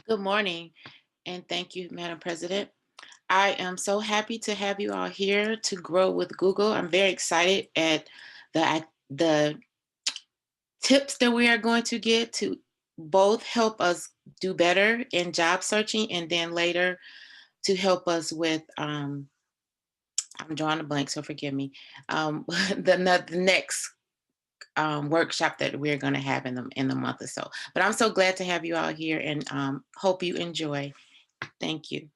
Good morning, and thank you, Madam President. I am so happy to have you all here to grow with Google. I'm very excited at the tips that we are going to get to both help us do better in job searching, and then later to help us with I'm drawing a blank, so forgive me. The next workshop that we're going to have in the month or so. But I'm so glad to have you all here, and hope you enjoy. Thank you.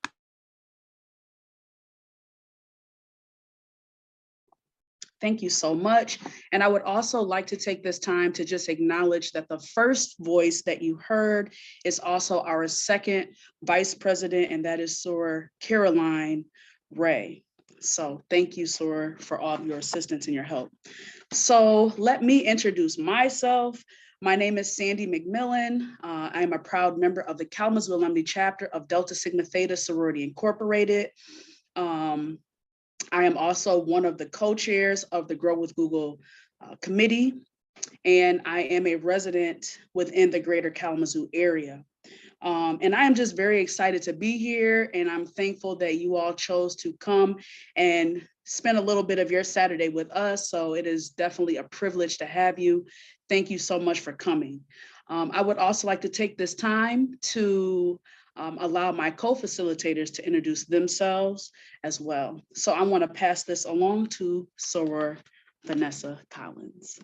Thank you so much. And I would also like to take this time to just acknowledge that the first voice that you heard is also our second vice president, and that is Sor Caroline Ray. So thank you, Sor, for all of your assistance and your help. So let me introduce myself. My name is Sandy McMillan. I am a proud member of the Kalamazoo Alumnae chapter of Delta Sigma Theta Sorority Incorporated. I am also one of the co-chairs of the Grow with Google committee, and I am a resident within the greater Kalamazoo area. And I am just very excited to be here, and I'm thankful that you all chose to come and spend a little bit of your Saturday with us. So it is definitely a privilege to have you. Thank you so much for coming. I would also like to take this time to allow my co-facilitators to introduce themselves as well. So I want to pass this along to Soror Vanessa Collins.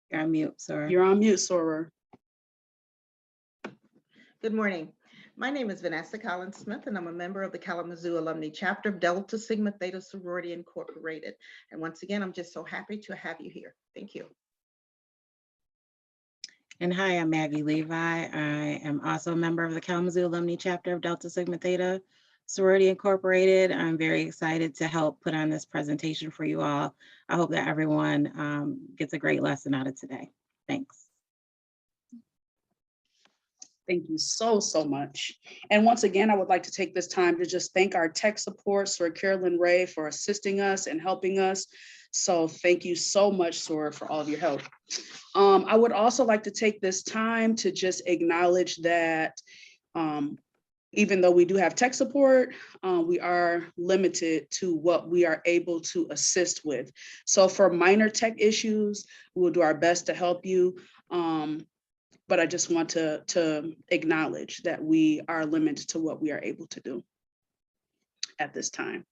You're on mute, Soror. You're on mute, Soror. Good morning. My name is Vanessa Collins Smith, and I'm a member of the Kalamazoo Alumnae chapter of Delta Sigma Theta Sorority Incorporated. And once again, I'm just so happy to have you here. Thank you. And hi, I'm Maggie Levi. I am also a member of the Kalamazoo Alumni chapter of Delta Sigma Theta Sorority Incorporated. I'm very excited to help put on this presentation for you all. I hope that everyone gets a great lesson out of today. Thanks. Thank you so much. And once again, I would like to take this time to just thank our tech support, Sor Carolyn Ray, for assisting us and helping us. So thank you so much, Sor, for all of your help. I would also like to take this time to just acknowledge that even though we do have tech support, we are limited to what we are able to assist with. So for minor tech issues, we'll do our best to help you. But I just want to acknowledge that we are limited to what we are able to do at this time.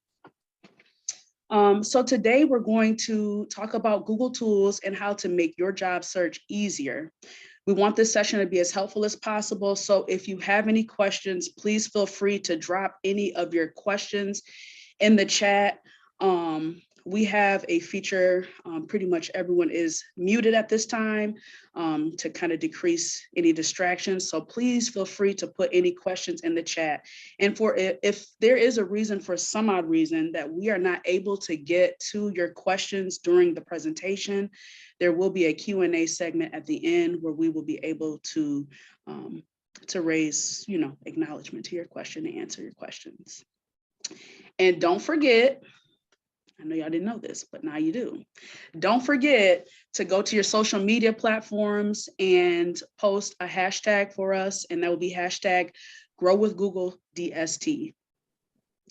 So today we're going to talk about Google tools and how to make your job search easier. We want this session to be as helpful as possible. So if you have any questions, please feel free to drop any of your questions in the chat. We have a feature, pretty much everyone is muted at this time to kind of decrease any distractions. So please feel free to put any questions in the chat. And if there is a reason, for some odd reason, that we are not able to get to your questions during the presentation, there will be a Q&A segment at the end where we will be able to raise, acknowledgement to your question and answer your questions. And don't forget, I know y'all didn't know this, but now you do. Don't forget to go to your social media platforms and post a hashtag for us, and that will be hashtag #GrowWithGoogleDST.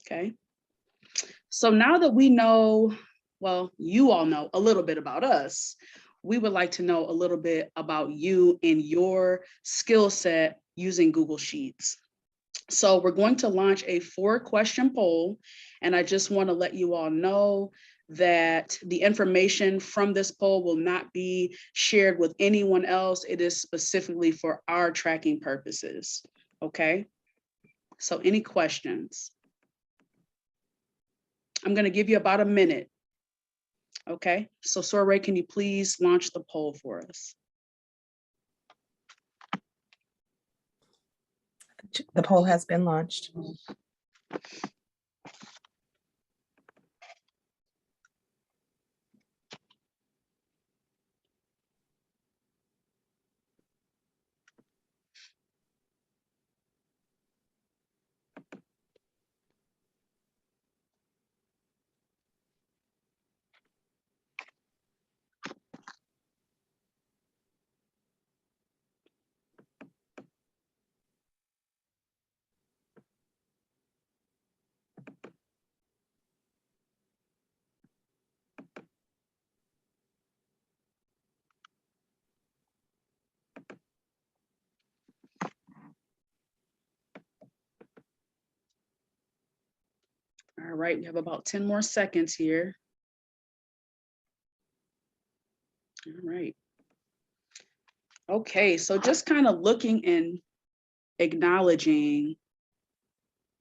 Okay. So now that we know, well, you all know a little bit about us, we would like to know a little bit about you and your skill set using Google Sheets. So we're going to launch a 4-question poll, and I just want to let you all know that the information from this poll will not be shared with anyone else. It is specifically for our tracking purposes, okay? So any questions? I'm going to give you about a minute, okay? So Soror, can you please launch the poll for us? The poll has been launched. All right, we have about 10 more seconds here. All right. Okay, so just kind of looking and acknowledging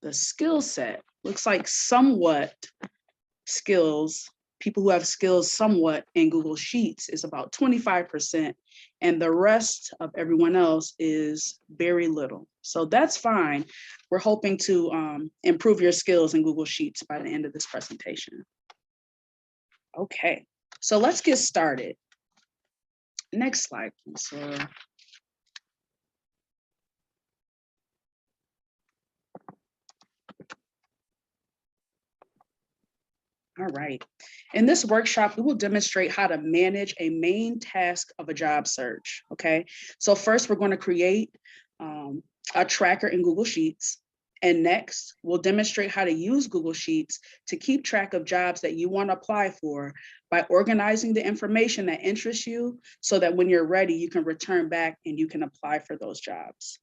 the skill set. Looks like somewhat skills, people who have skills somewhat in Google Sheets is about 25%, and the rest of everyone else is very little. So that's fine. We're hoping to improve your skills in Google Sheets by the end of this presentation. Okay, so let's get started. Next slide, please. All right. In this workshop, we will demonstrate how to manage a main task of a job search. Okay. So first, we're going to create a tracker in Google Sheets. And next, we'll demonstrate how to use Google Sheets to keep track of jobs that you want to apply for by organizing the information that interests you so that when you're ready, you can return back and you can apply for those jobs.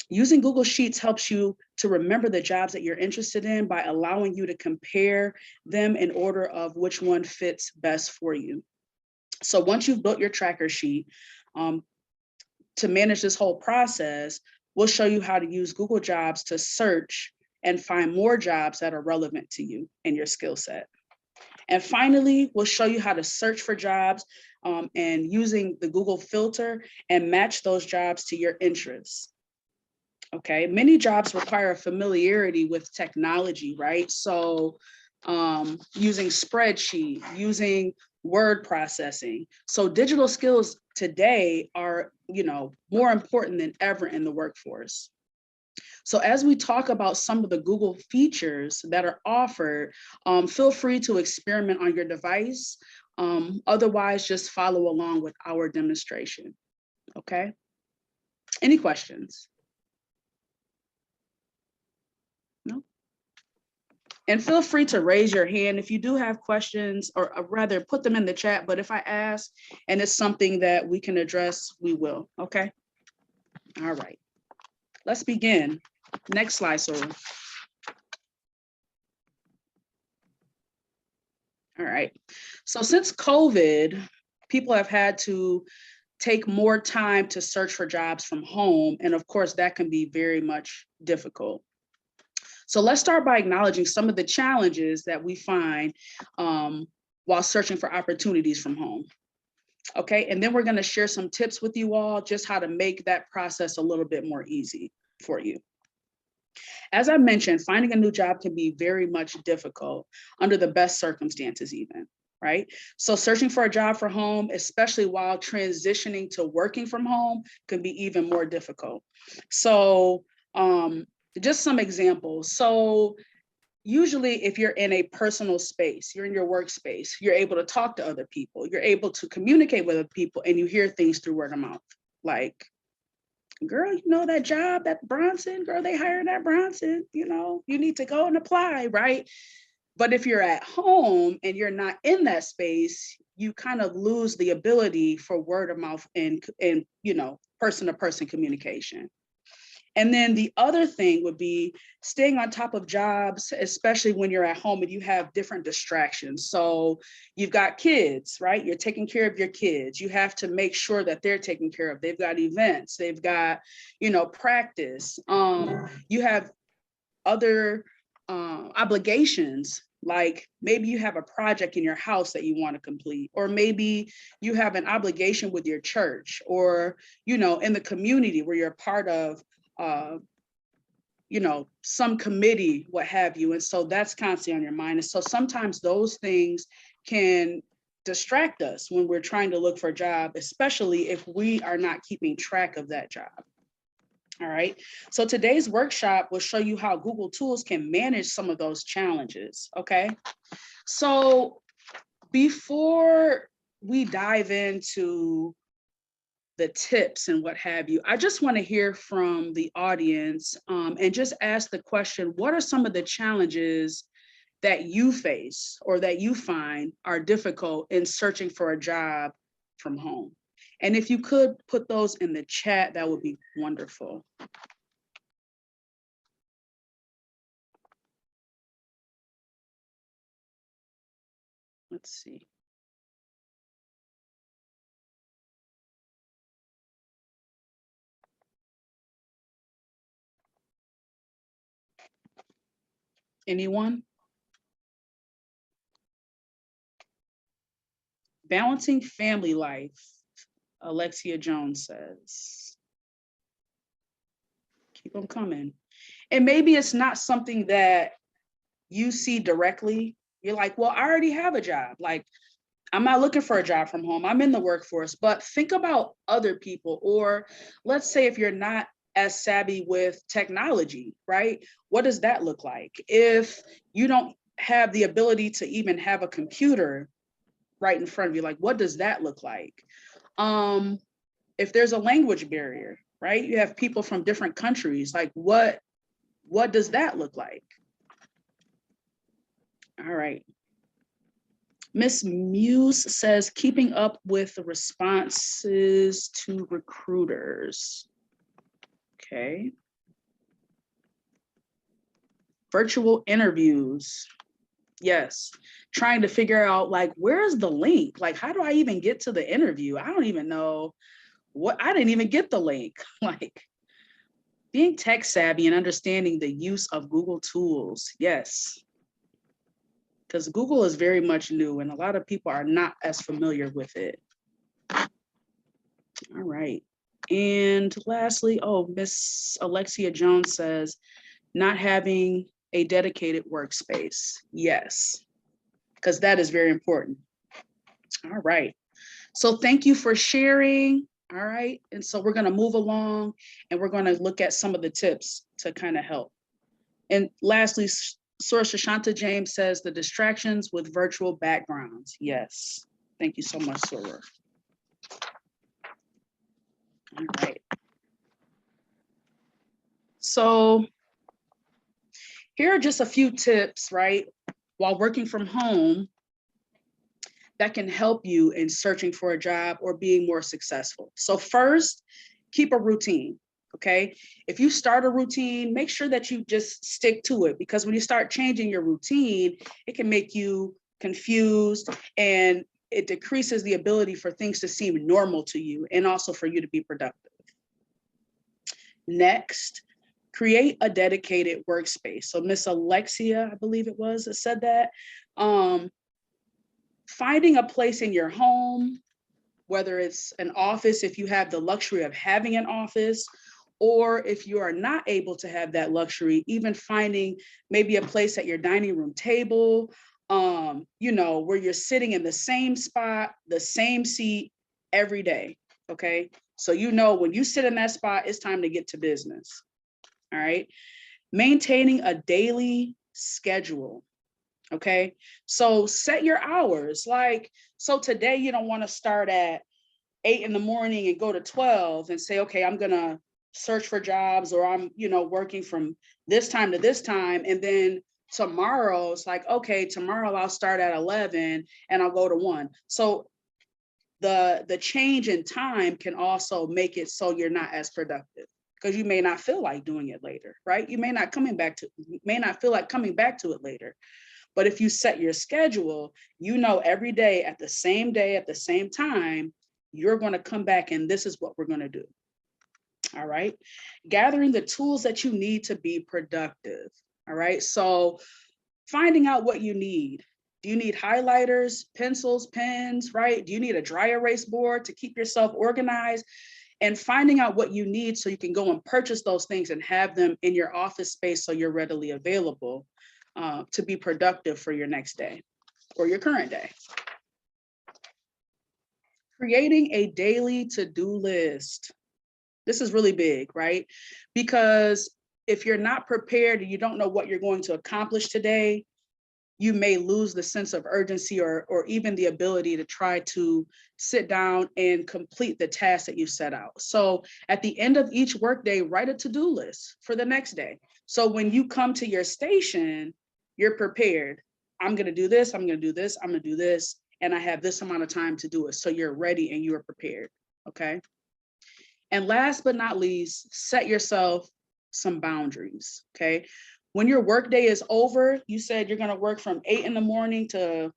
Using Google Sheets helps you to remember the jobs that you're interested in by allowing you to compare them in order of which one fits best for you. So once you've built your tracker sheet, to manage this whole process, we'll show you how to use Google Jobs to search and find more jobs that are relevant to you and your skill set. And finally, we'll show you how to search for jobs and using the Google filter and match those jobs to your interests. Okay, many jobs require a familiarity with technology, right? So using spreadsheet, using word processing. So digital skills today are, more important than ever in the workforce. So as we talk about some of the Google features that are offered, feel free to experiment on your device. Otherwise, just follow along with our demonstration, okay? Any questions? No? And feel free to raise your hand if you do have questions, or rather put them in the chat, but if I ask and it's something that we can address, we will, okay? All right, let's begin. Next slide, Soror. All right, so since COVID, people have had to take more time to search for jobs from home, and of course that can be very much difficult. So let's start by acknowledging some of the challenges that we find while searching for opportunities from home. Okay, and then we're going to share some tips with you all, just how to make that process a little bit more easy for you. As I mentioned, finding a new job can be very much difficult under the best circumstances even, right? So searching for a job from home, especially while transitioning to working from home, can be even more difficult. So just some examples. So usually if you're in a personal space, you're in your workspace, you're able to talk to other people, you're able to communicate with other people, and you hear things through word of mouth. Like, girl, that job at Bronson, girl, they hired at Bronson, you need to go and apply, right? But if you're at home and you're not in that space, you kind of lose the ability for word of mouth and person-to-person communication. And then the other thing would be staying on top of jobs, especially when you're at home and you have different distractions. So you've got kids, right? You're taking care of your kids. You have to make sure that they're taken care of. They've got events, they've got, practice. You have other obligations, like maybe you have a project in your house that you want to complete, or maybe you have an obligation with your church, or, in the community where you're part of some committee, what have you. And so that's constantly on your mind. And so sometimes those things can distract us when we're trying to look for a job, especially if we are not keeping track of that job. All right. So today's workshop will show you how Google tools can manage some of those challenges. Okay. So before we dive into the tips and what have you, I just want to hear from the audience and just ask the question, what are some of the challenges that you face or that you find are difficult in searching for a job from home? And if you could put those in the chat, that would be wonderful. Let's see. Anyone? Balancing family life, Alexia Jones says. Keep them coming. And maybe it's not something that you see directly. You're like, well, I already have a job. Like, I'm not looking for a job from home. I'm in the workforce, but think about other people. Or let's say if you're not as savvy with technology, right? What does that look like? If you don't have the ability to even have a computer right in front of you, like, what does that look like? If there's a language barrier, right? You have people from different countries, like what does that look like? All right. Miss Muse says, keeping up with the responses to recruiters. Okay. Virtual interviews. Yes. Trying to figure out, like, where's the link? Like, how do I even get to the interview? I don't even know I didn't even get the link. Like, being tech savvy and understanding the use of Google tools. Yes. Because Google is very much new and a lot of people are not as familiar with it. All right. And lastly, oh, Miss Alexia Jones says, not having a dedicated workspace. Yes, because that is very important. All right. So thank you for sharing. All right. And so we're going to move along and we're going to look at some of the tips to kind of help. And lastly, Source Shashanta James says the distractions with virtual backgrounds. Yes. Thank you so much, Sora. All right. So here are just a few tips, right? While working from home that can help you in searching for a job or being more successful. So first, keep a routine. Okay. If you start a routine, make sure that you just stick to it, because when you start changing your routine, it can make you confused and it decreases the ability for things to seem normal to you and also for you to be productive. Next, create a dedicated workspace. So Miss Alexia, I believe it was, that said that. Finding a place in your home, whether it's an office, if you have the luxury of having an office, or if you are not able to have that luxury, even finding maybe a place at your dining room table, you know, where you're sitting in the same spot, the same seat every day, okay? So you know when you sit in that spot, it's time to get to business, all right? Maintaining a daily schedule, okay? So set your hours, like, so today you don't wanna start at 8 in the morning and go to 12 and say, okay, I'm gonna search for jobs, or I'm, you know, working from this time to this time. And then tomorrow it's like, okay, tomorrow I'll start at 11 and I'll go to 1. So the change in time can also make it so you're not as productive, because you may not feel like doing it later, right? You may not feel like coming back to it later. But if you set your schedule, you know, every day at the same time, you're going to come back and this is what we're going to do. All right. Gathering the tools that you need to be productive. All right. So finding out what you need. Do you need highlighters, pencils, pens, right? Do you need a dry erase board to keep yourself organized? And finding out what you need so you can go and purchase those things and have them in your office space so you're readily available to be productive for your next day or your current day. Creating a daily to-do list. This is really big, right? Because if you're not prepared and you don't know what you're going to accomplish today, you may lose the sense of urgency or even the ability to try to sit down and complete the task that you set out. So at the end of each workday, write a to-do list for the next day. So when you come to your station, you're prepared. I'm gonna do this, I'm gonna do this, I'm gonna do this, and I have this amount of time to do it. So you're ready and you are prepared, okay? And last but not least, set yourself some boundaries, okay? When your workday is over, you said you're gonna work from 8 in the morning to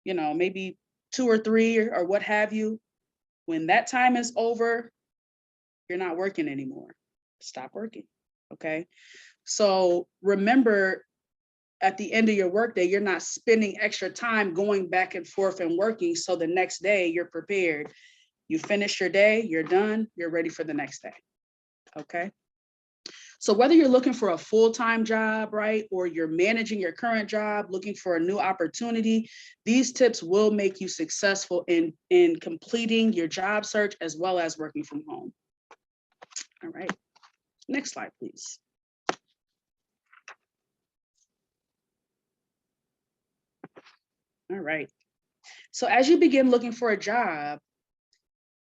maybe 2 or 3 or what have you. When that time is over, you're not working anymore. Stop working, okay? So remember, at the end of your workday, you're not spending extra time going back and forth and working. So the next day you're prepared. You finish your day, you're done, you're ready for the next day, okay? So whether you're looking for a full-time job, right, or you're managing your current job, looking for a new opportunity, these tips will make you successful in completing your job search as well as working from home. All right, next slide, please. All right, so as you begin looking for a job,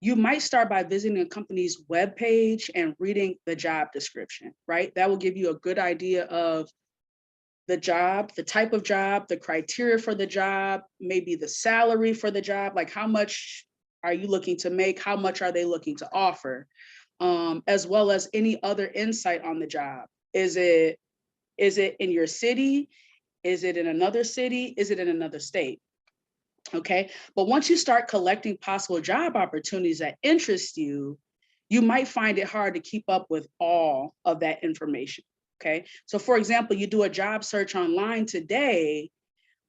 you might start by visiting a company's webpage and reading the job description, right? That will give you a good idea of the job, the type of job, the criteria for the job, maybe the salary for the job, like how much are you looking to make, how much are they looking to offer, as well as any other insight on the job. Is it in your city? Is it in another city? Is it in another state? Okay, but once you start collecting possible job opportunities that interest you, you might find it hard to keep up with all of that information. Okay, so for example, you do a job search online today,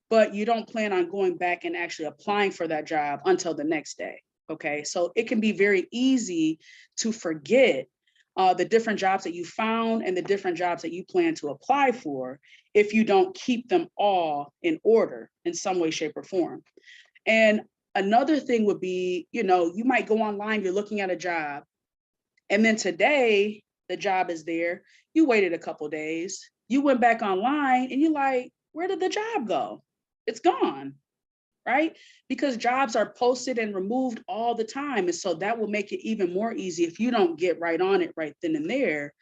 but you don't plan on going back and actually applying for that job until the next day. Okay, so it can be very easy to forget the different jobs that you found and the different jobs that you plan to apply for if you don't keep them all in order in some way, shape, or form. And another thing would be, you might go online, you're looking at a job, and then today the job is there. You waited a couple days, you went back online and you're like, where did the job go? It's gone, right? Because jobs are posted and removed all the time. And so that will make it even more easy if you don't get right on it right then and there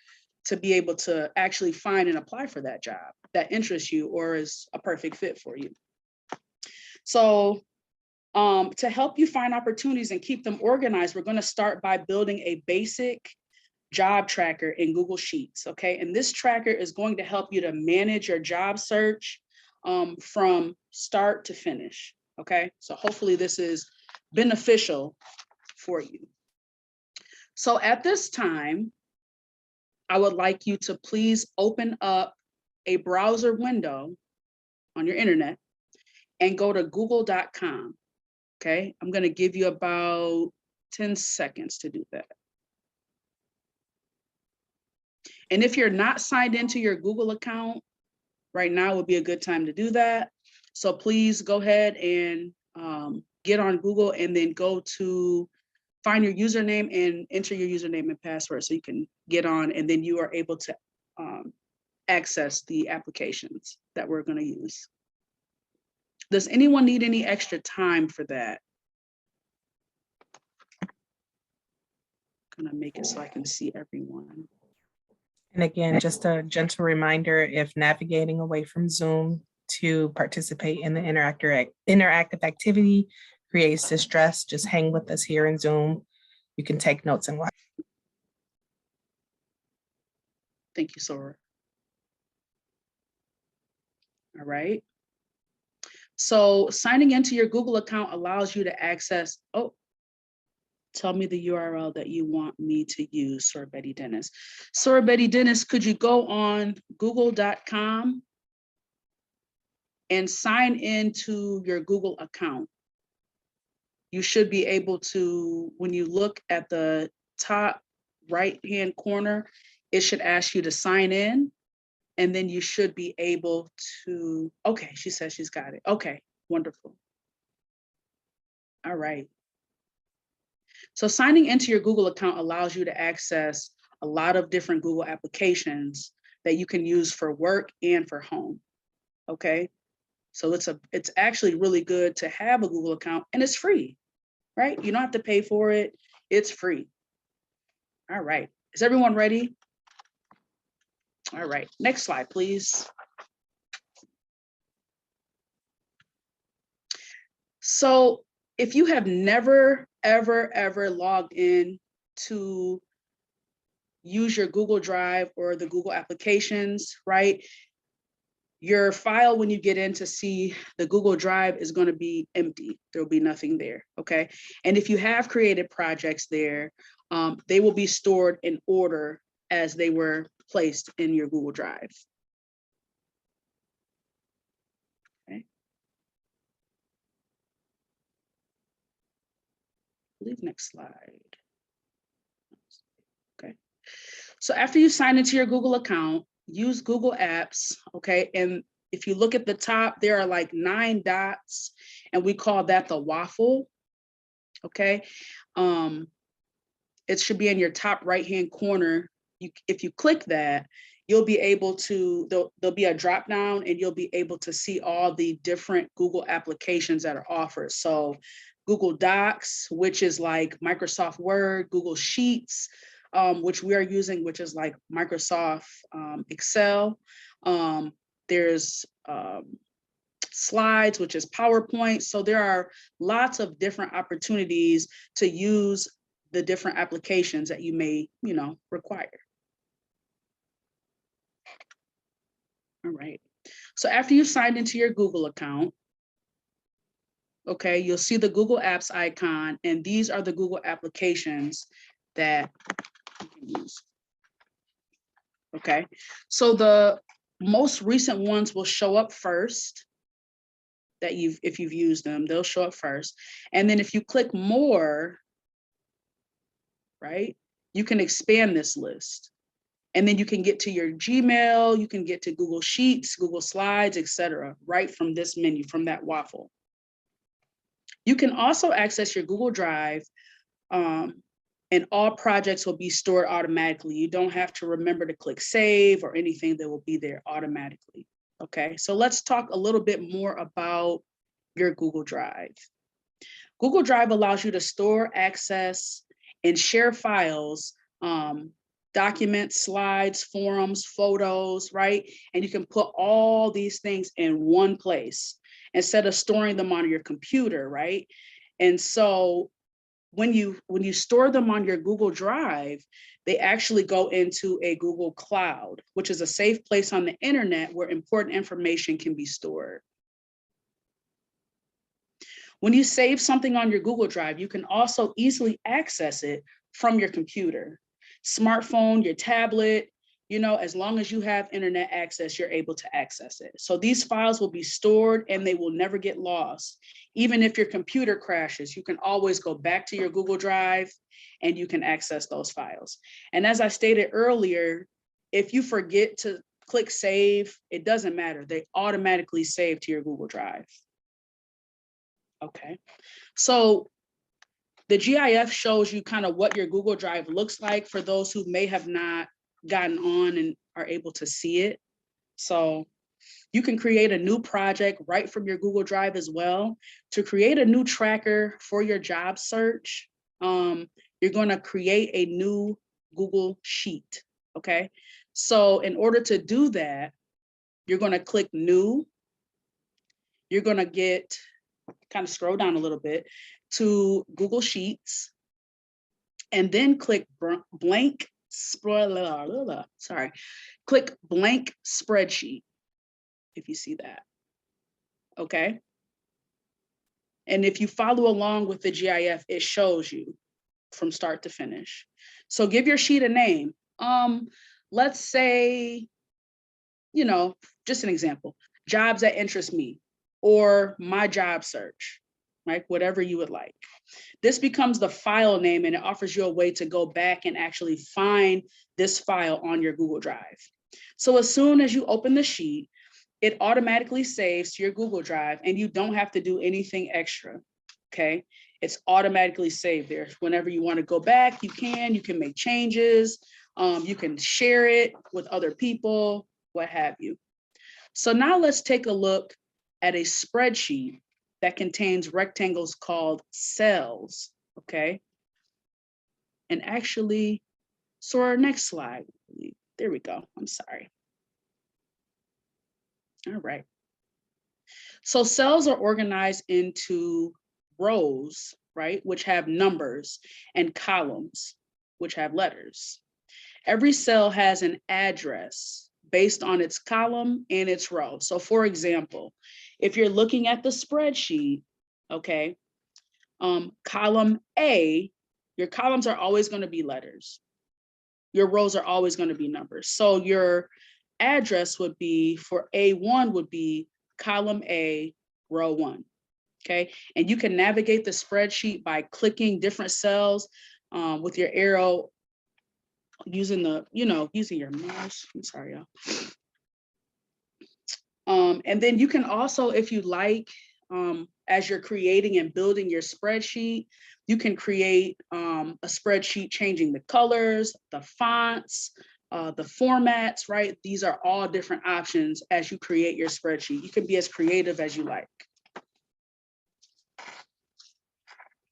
to be able to actually find and apply for that job that interests you or is a perfect fit for you. So to help you find opportunities and keep them organized, we're going to start by building a basic job tracker in Google Sheets, okay? And this tracker is going to help you to manage your job search from start to finish, okay? So hopefully this is beneficial for you. So at this time, I would like you to please open up a browser window on your internet and go to google.com. Okay, I'm going to give you about 10 seconds to do that. And if you're not signed into your Google account, right now would be a good time to do that. So please go ahead and get on Google and then go to find your username and enter your username and password so you can get on, and then you are able to access the applications that we're going to use. Does anyone need any extra time for that? I'm gonna make it so I can see everyone. And again, just a gentle reminder, if navigating away from Zoom to participate in the interactive activity creates distress, just hang with us here in Zoom. You can take notes and watch. Thank you, Sora. All right. So signing into your Google account allows you to access, tell me the URL that you want me to use, Sora Betty Dennis. Sora Betty Dennis, could you go on google.com and sign into your Google account? You should be able to, when you look at the top right-hand corner, it should ask you to sign in, and then you should be able to, okay, she says she's got it. Okay, wonderful. All right. So signing into your Google account allows you to access a lot of different Google applications that you can use for work and for home, okay? So it's actually really good to have a Google account, and it's free, right? You don't have to pay for it, it's free. All right, is everyone ready? All right, next slide, please. So if you have never, ever logged in to use your Google Drive or the Google applications, right? Your file, when you get in to see the Google Drive, is going to be empty. There'll be nothing there, okay? And if you have created projects there, they will be stored in order as they were placed in your Google Drive. Okay. I believe next slide. Okay. So after you sign into your Google account, use Google Apps, okay? And if you look at the top, there are like 9 dots, and we call that the waffle, okay? It should be in your top right-hand corner. If you click that, you'll be able to, there'll be a drop down, and you'll be able to see all the different Google applications that are offered. So Google Docs, which is like Microsoft Word, Google Sheets, which we are using, which is like Microsoft Excel. There's Slides, which is PowerPoint. So there are lots of different opportunities to use the different applications that you may, require. All right. So after you've signed into your Google account, okay, you'll see the Google Apps icon, and these are the Google applications that you can use. Okay, so the most recent ones will show up first. That if you've used them, they'll show up first. And then if you click more, right, you can expand this list. And then you can get to your Gmail, you can get to Google Sheets, Google Slides, etc., right from this menu, from that waffle. You can also access your Google Drive, and all projects will be stored automatically. You don't have to remember to click save or anything. That will be there automatically. Okay, so let's talk a little bit more about your Google Drive. Google Drive allows you to store, access, and share files, documents, slides, forums, photos, right? And you can put all these things in one place instead of storing them on your computer, right? And so when you store them on your Google Drive, they actually go into a Google Cloud, which is a safe place on the internet where important information can be stored. When you save something on your Google Drive, you can also easily access it from your computer, smartphone, your tablet. As long as you have internet access, you're able to access it. So these files will be stored and they will never get lost. Even if your computer crashes, you can always go back to your Google Drive and you can access those files. And as I stated earlier, if you forget to click save, it doesn't matter. They automatically save to your Google Drive. Okay, so the GIF shows you kind of what your Google Drive looks like for those who may have not gotten on and are able to see it. So you can create a new project right from your Google Drive as well. To create a new tracker for your job search, you're going to create a new Google Sheet. Okay, so in order to do that, you're going to click New. You're going to get, kind of scroll down a little bit to Google Sheets, and then click blank click blank spreadsheet, if you see that. Okay, and if you follow along with the GIF, it shows you from start to finish. So give your sheet a name. Let's say, just an example, jobs that interest me, or my job search, right? Whatever you would like. This becomes the file name, and it offers you a way to go back and actually find this file on your Google Drive. So as soon as you open the sheet, it automatically saves to your Google Drive, and you don't have to do anything extra, okay? It's automatically saved there. Whenever you want to go back, you can make changes, you can share it with other people, what have you. So now let's take a look at a spreadsheet that contains rectangles called cells, okay? And actually, so our next slide, there we go, I'm sorry. All right. So cells are organized into rows, right, which have numbers, and columns, which have letters. Every cell has an address based on its column and its row. So for example, if you're looking at the spreadsheet, okay, column A, your columns are always going to be letters. Your rows are always going to be numbers. So your address would be for A1 would be column A, row 1. Okay, and you can navigate the spreadsheet by clicking different cells with your arrow using the, using your mouse. I'm sorry, y'all. And then you can also, if you like, as you're creating and building your spreadsheet, you can create a spreadsheet changing the colors, the fonts, the formats, right? These are all different options as you create your spreadsheet. You can be as creative as you like.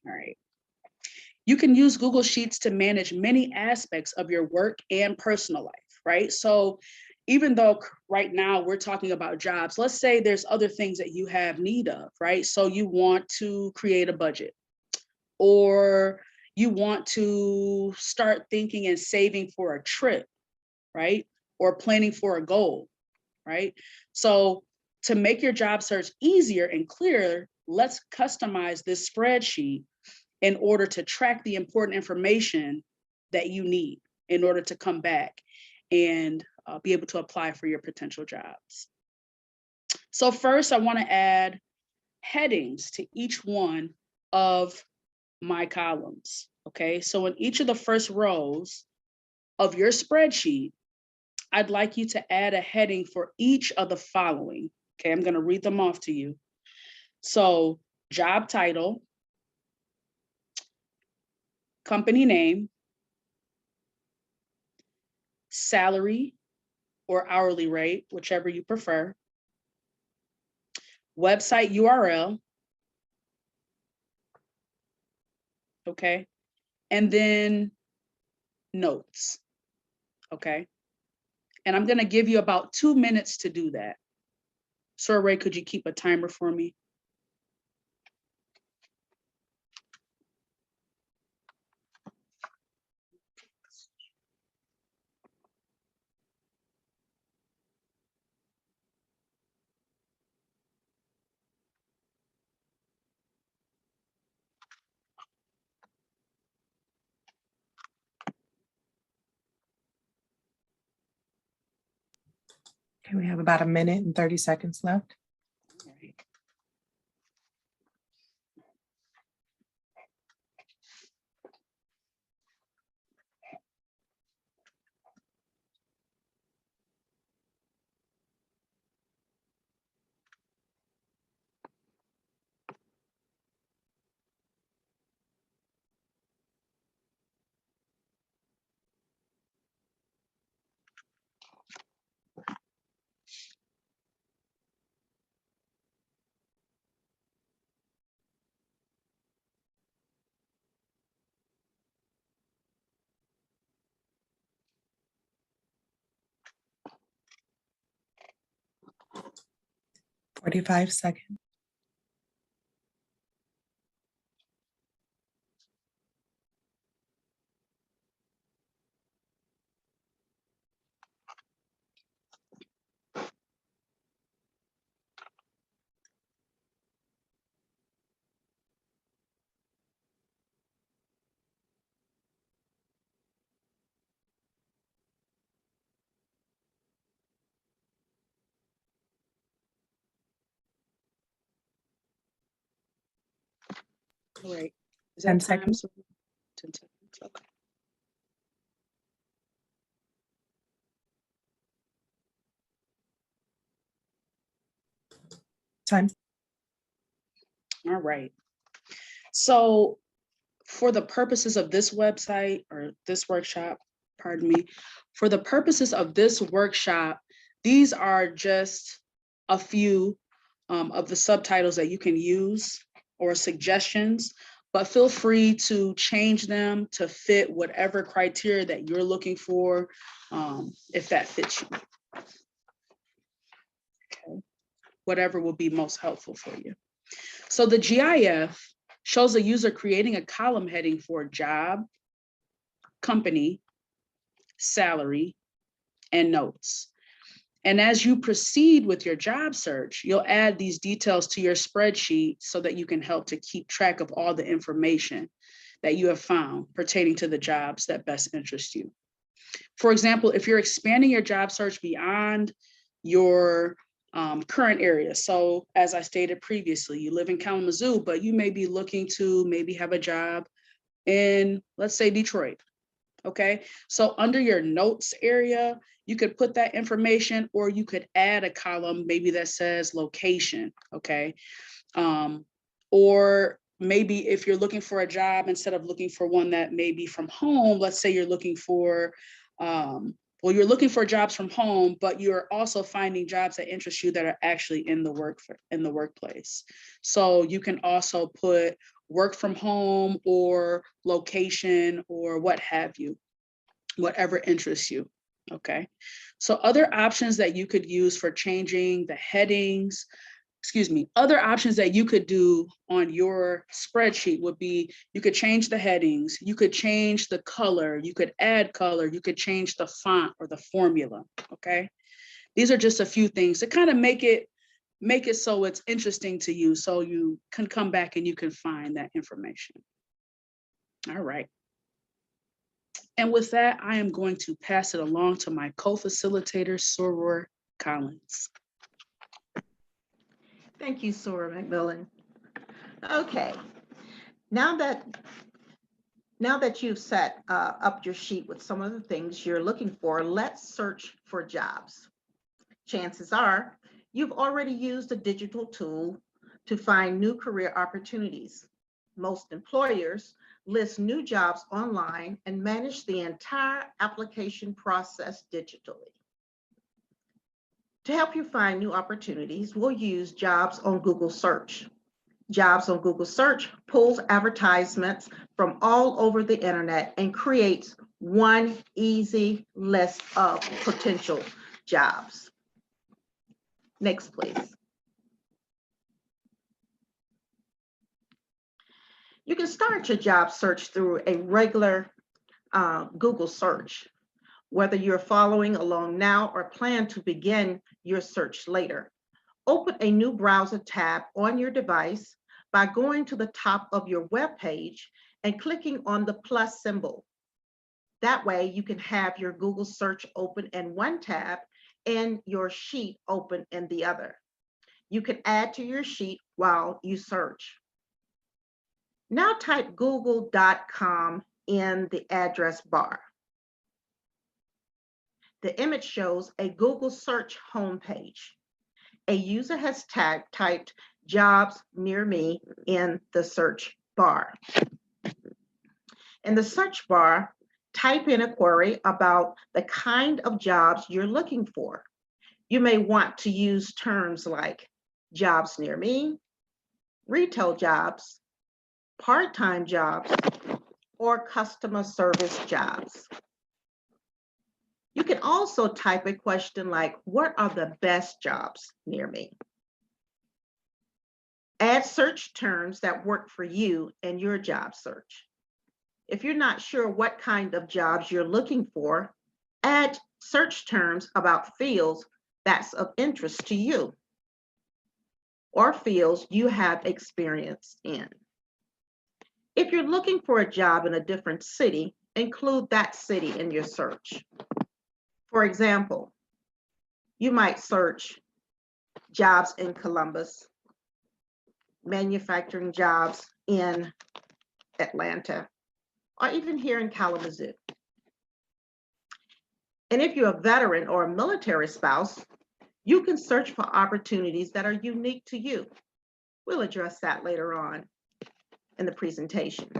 All right. You can use Google Sheets to manage many aspects of your work and personal life, right? So even though right now we're talking about jobs, let's say there's other things that you have need of, right? So you want to create a budget, or you want to start thinking and saving for a trip, right? Or planning for a goal, right? So to make your job search easier and clearer, let's customize this spreadsheet in order to track the important information that you need in order to come back and be able to apply for your potential jobs. So first, I want to add headings to each one of my columns, okay? So in each of the first rows of your spreadsheet, I'd like you to add a heading for each of the following, okay? I'm going to read them off to you. So job title, company name, salary or hourly rate, whichever you prefer, website URL, okay, and then notes, okay? And I'm gonna give you about 2 minutes to do that. Sir Ray, could you keep a timer for me? Okay, we have about 1 minute and 30 seconds left. All right. Forty-five seconds. All right. Is 10 that time? seconds. 10 seconds, okay. Time. All right. So for the purposes of this website or this workshop, pardon me, for the purposes of this workshop, these are just a few of the subtitles that you can use or suggestions, but feel free to change them to fit whatever criteria that you're looking for, if that fits you. Okay. Whatever will be most helpful for you. So the GIF shows a user creating a column heading for job, company, salary, and notes. And as you proceed with your job search, you'll add these details to your spreadsheet so that you can help to keep track of all the information that you have found pertaining to the jobs that best interest you. For example, if you're expanding your job search beyond your current area. So as I stated previously, you live in Kalamazoo, but you may be looking to maybe have a job in, let's say, Detroit. Okay, so under your notes area, you could put that information, or you could add a column maybe that says location. Okay, or maybe if you're looking for a job, instead of looking for one that may be from home, let's say you're looking for well, you're looking for jobs from home, but you're also finding jobs that interest you that are actually in the workplace. So you can also put work from home or location or what have you, whatever interests you. Okay. So other options that you could use for changing the headings, other options that you could do on your spreadsheet would be, you could change the headings, you could change the color, you could add color, you could change the font or the formula, okay? These are just a few things to kind of make it so it's interesting to you, so you can come back and you can find that information. All right. And with that, I am going to pass it along to my co-facilitator, Soror Collins. Thank you, Sora McMillan. Okay, now that you've set up your sheet with some of the things you're looking for, let's search for jobs. Chances are you've already used a digital tool to find new career opportunities. Most employers list new jobs online and manage the entire application process digitally. To help you find new opportunities, we'll use Jobs on Google Search. Jobs on Google Search pulls advertisements from all over the internet and creates one easy list of potential jobs. Next, please. You can start your job search through a regular Google search. Whether you're following along now or plan to begin your search later, open a new browser tab on your device by going to the top of your web page and clicking on the plus symbol. That way you can have your Google search open in one tab and your sheet open in the other. You can add to your sheet while you search. Now type google.com in the address bar. The image shows a Google search homepage. A user has typed jobs near me in the search bar. In the search bar, type in a query about the kind of jobs you're looking for. You may want to use terms like jobs near me, retail jobs, part-time jobs, or customer service jobs. You can also type a question like, what are the best jobs near me? Add search terms that work for you in your job search. If you're not sure what kind of jobs you're looking for, add search terms about fields that's of interest to you or fields you have experience in. If you're looking for a job in a different city, include that city in your search. For example, you might search jobs in Columbus, manufacturing jobs in Atlanta, or even here in Kalamazoo. And if you're a veteran or a military spouse, you can search for opportunities that are unique to you. We'll address that later on in the presentation.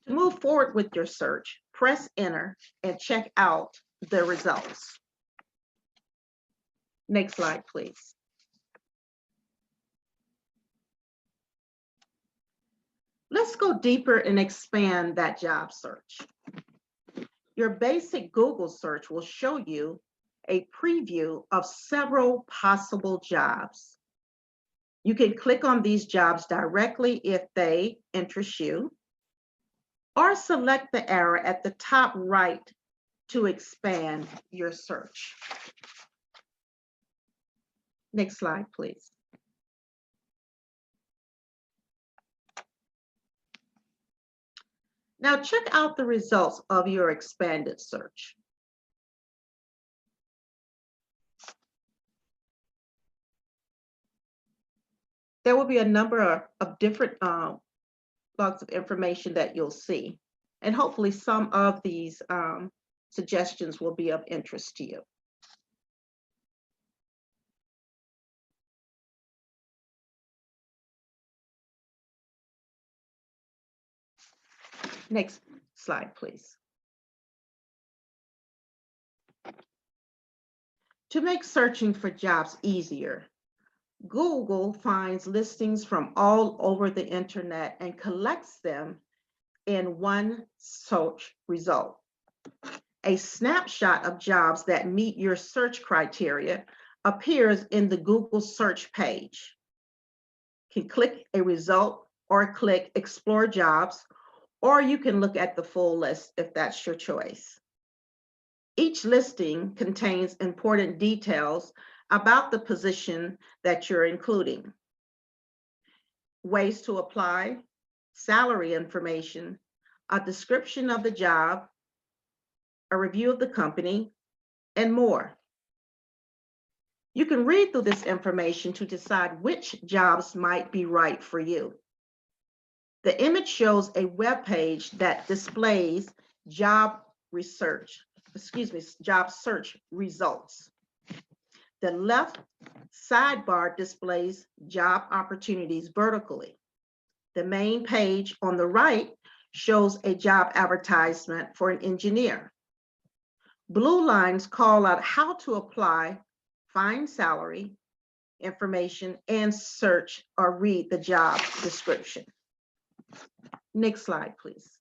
To move forward with your search, press enter and check out the results. Next slide, please. Let's go deeper and expand that job search. Your basic Google search will show you a preview of several possible jobs. You can click on these jobs directly if they interest you, or select the arrow at the top right to expand your search. Next slide, please. Now check out the results of your expanded search. There will be a number of different blocks of information that you'll see. And hopefully some of these suggestions will be of interest to you. Next slide, please. To make searching for jobs easier, Google finds listings from all over the internet and collects them in one search result. A snapshot of jobs that meet your search criteria appears in the Google search page. You can click a result or click Explore Jobs, or you can look at the full list if that's your choice. Each listing contains important details about the position that you're including. Ways to apply, salary information, a description of the job, a review of the company, and more. You can read through this information to decide which jobs might be right for you. The image shows a web page that displays job search results. The left sidebar displays job opportunities vertically. The main page on the right shows a job advertisement for an engineer. Blue lines call out how to apply, find salary information, and search or read the job description. Next slide, please.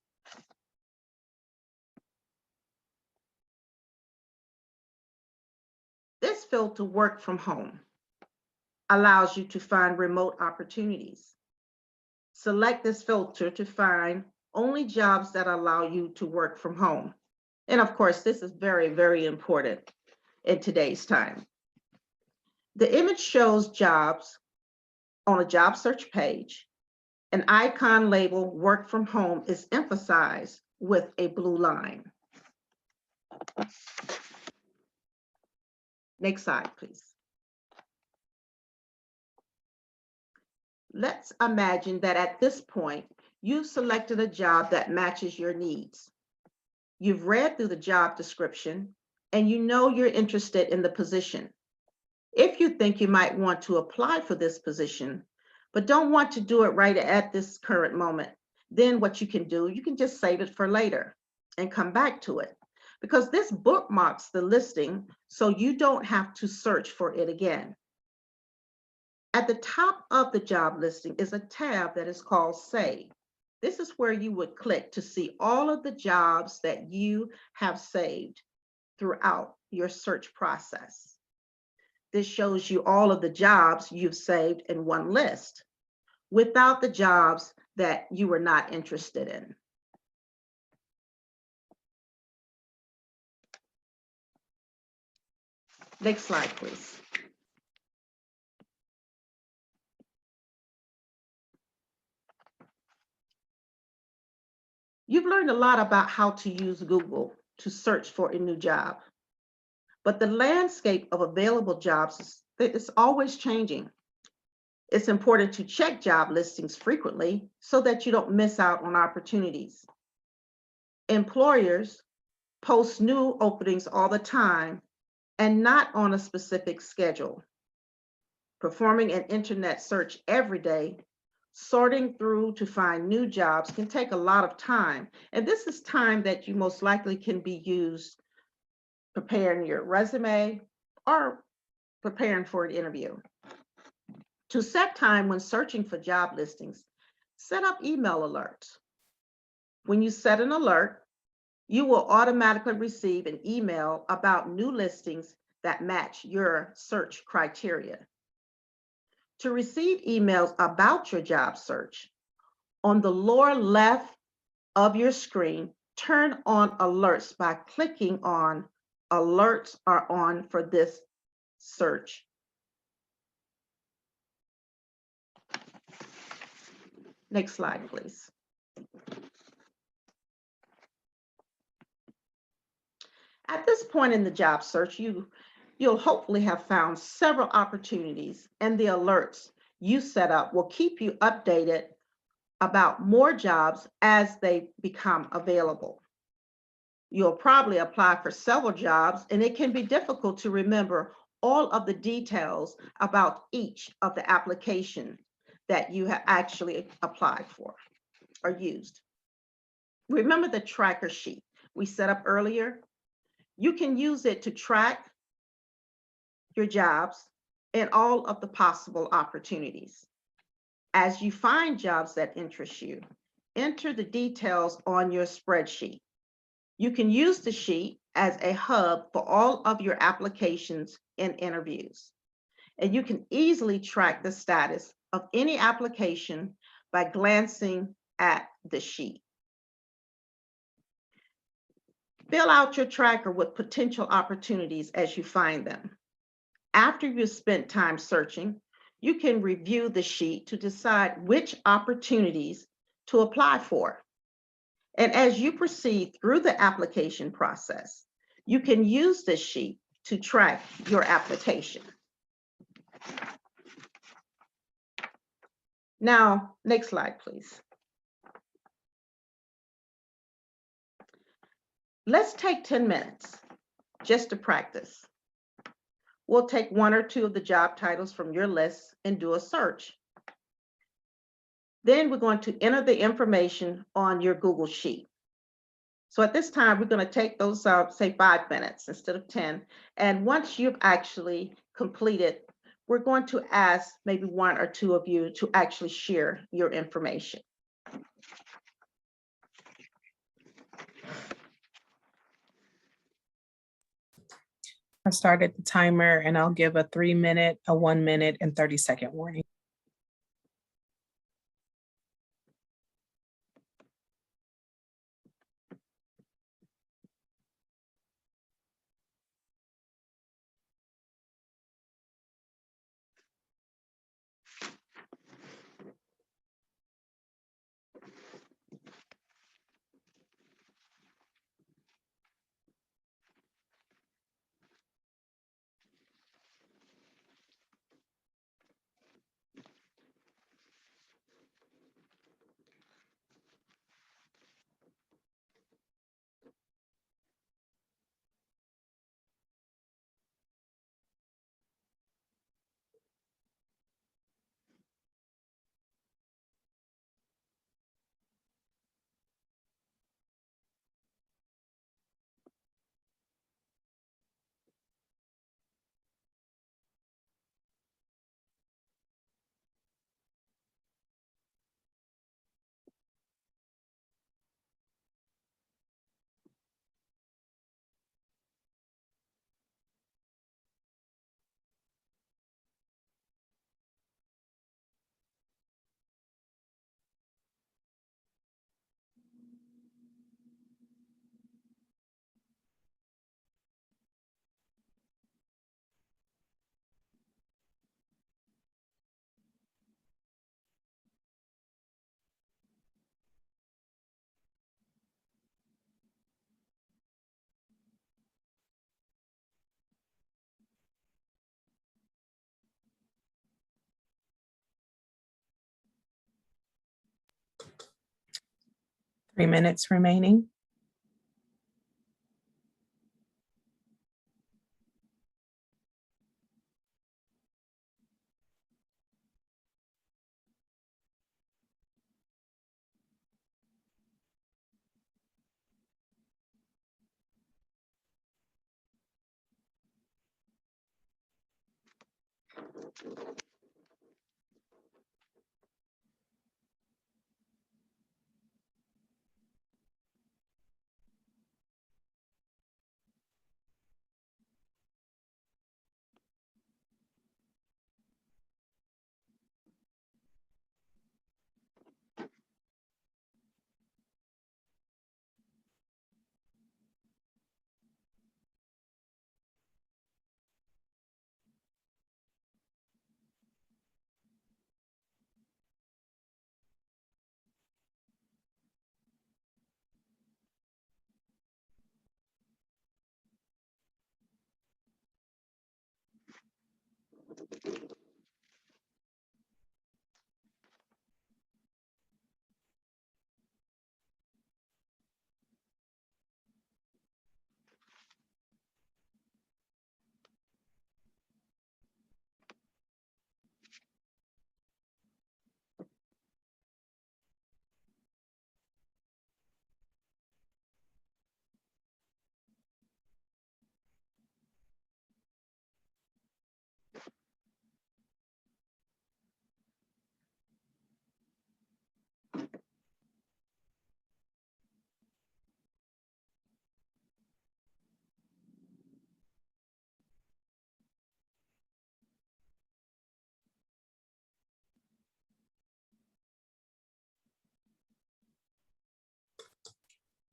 This filter, Work from Home, allows you to find remote opportunities. Select this filter to find only jobs that allow you to work from home. And of course, this is very, very important in today's time. The image shows jobs on a job search page. An icon labeled Work from Home is emphasized with a blue line. Next slide, please. Let's imagine that at this point, you've selected a job that matches your needs. You've read through the job description and you know you're interested in the position. If you think you might want to apply for this position, but don't want to do it right at this current moment, then what you can do, you can just save it for later and come back to it, because this bookmarks the listing so you don't have to search for it again. At the top of the job listing is a tab that is called Save. This is where you would click to see all of the jobs that you have saved throughout your search process. This shows you all of the jobs you've saved in one list, without the jobs that you were not interested in. Next slide, please. You've learned a lot about how to use Google to search for a new job, but the landscape of available jobs is always changing. It's important to check job listings frequently so that you don't miss out on opportunities. Employers post new openings all the time and not on a specific schedule. Performing an internet search every day, sorting through to find new jobs can take a lot of time. And this is time that you most likely can be used preparing your resume or preparing for an interview. To set time when searching for job listings, set up email alerts. When you set an alert, you will automatically receive an email about new listings that match your search criteria. To receive emails about your job search, on the lower left of your screen, turn on alerts by clicking on Alerts are on for this search. Next slide, please. At this point in the job search, you'll hopefully have found several opportunities, and the alerts you set up will keep you updated about more jobs as they become available. You'll probably apply for several jobs, and it can be difficult to remember all of the details about each of the applications that you have actually applied for or used. Remember the tracker sheet we set up earlier? You can use it to track your jobs and all of the possible opportunities. As you find jobs that interest you, enter the details on your spreadsheet. You can use the sheet as a hub for all of your applications and interviews. And you can easily track the status of any application by glancing at the sheet. Fill out your tracker with potential opportunities as you find them. After you've spent time searching, you can review the sheet to decide which opportunities to apply for. And as you proceed through the application process, you can use this sheet to track your application. Now, next slide, please. Let's take 10 minutes just to practice. We'll take one or two of the job titles from your list and do a search. Then we're going to enter the information on your Google Sheet. So at this time, we're going to take those, say 5 minutes instead of 10. And once you've actually completed, we're going to ask maybe one or two of you to actually share your information. I started the timer and I'll give a 3-minute, a 1-minute, and 30-second warning. Three minutes remaining.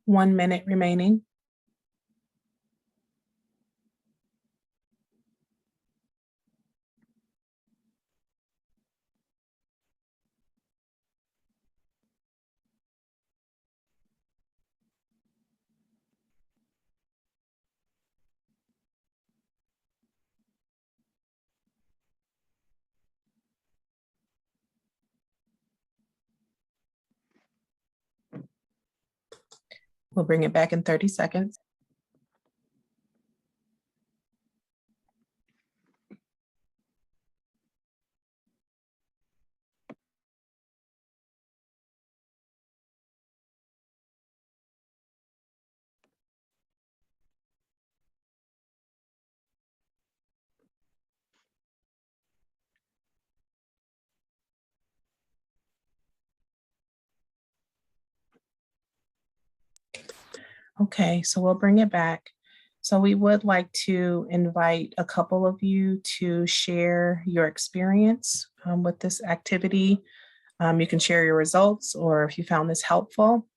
1 minute remaining. We'll bring it back in 30 seconds. Okay, so we'll bring it back. So we would like to invite a couple of you to share your experience with this activity. You can share your results or if you found this helpful.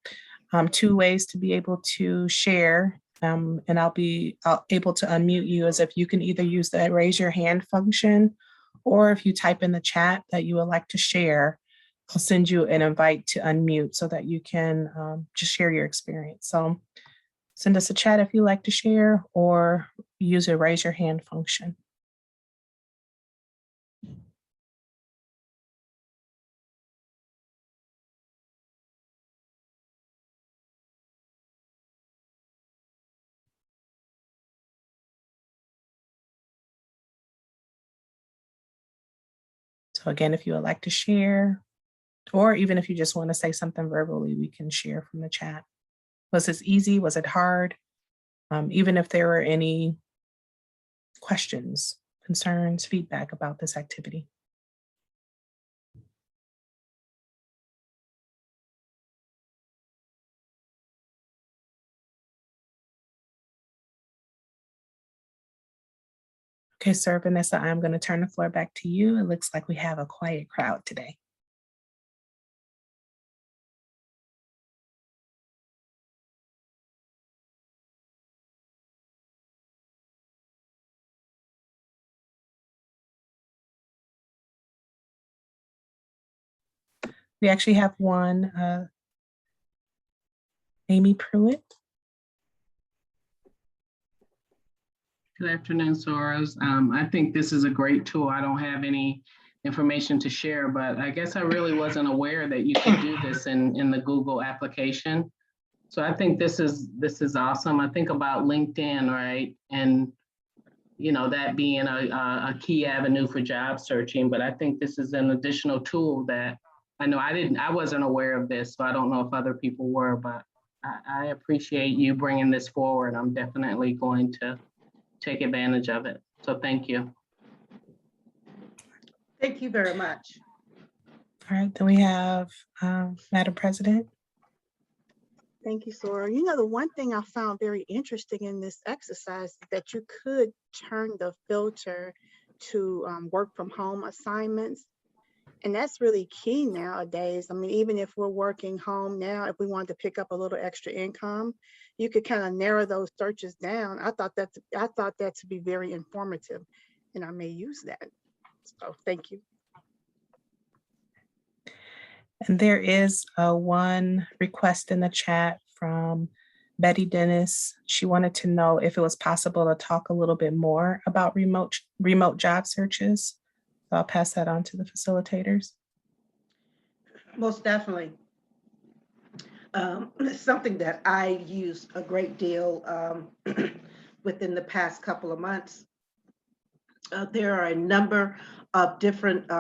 2 ways to be able to share, and I'll be able to unmute you as if you can either use the raise your hand function, or if you type in the chat that you would like to share, I'll send you an invite to unmute so that you can just share your experience. So send us a chat if you like to share or use a raise your hand function. So again, if you would like to share, or even if you just want to say something verbally, we can share from the chat. Was this easy? Was it hard? Even if there were any questions, concerns, feedback about this activity. Okay, Sir Vanessa, I'm going to turn the floor back to you. It looks like we have a quiet crowd today. We actually have one, Amy Pruitt. Good afternoon, Soros. I think this is a great tool. I don't have any information to share, but I guess I really wasn't aware that you could do this in the Google application. So I think this is awesome. I think about LinkedIn, right? And you know, that being a key avenue for job searching, but I think this is an additional tool that I know I wasn't aware of this, so I don't know if other people were, but I appreciate you bringing this forward. I'm definitely going to take advantage of it. So thank you. Thank you very much. All right, then we have Madam President. Thank you, Sora. You know, the one thing I found very interesting in this exercise is that you could turn the filter to work from home assignments. And that's really key nowadays. I mean, even if we're working home now, if we wanted to pick up a little extra income, you could kind of narrow those searches down. I thought that to be very informative, and I may use that. So thank you. And there is one request in the chat from Betty Dennis, she wanted to know if it was possible to talk a little bit more about remote job searches. So I'll pass that on to the facilitators. Most definitely. It's something that I use a great deal within the past couple of months. There are a number of different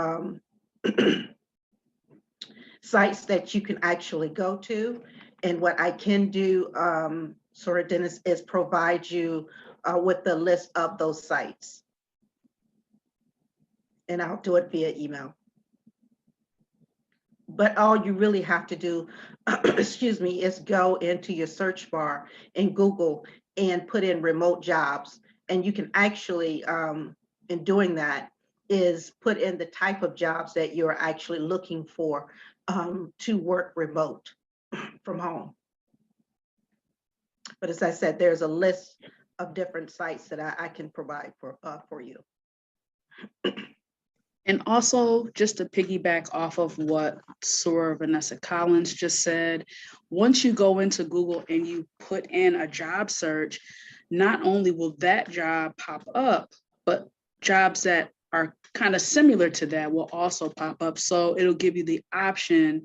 sites that you can actually go to. And what I can do, Soror Dennis, is provide you with the list of those sites. And I'll do it via email. But all you really have to do, excuse me, is go into your search bar in Google and put in remote jobs. And you can actually, in doing that, is put in the type of jobs that you're actually looking for to work remote from home. But as I said, there's a list of different sites that I can provide for you. And also, just to piggyback off of what Soror Vanessa Collins just said, once you go into Google and you put in a job search, not only will that job pop up, but jobs that are kind of similar to that will also pop up. So it'll give you the option,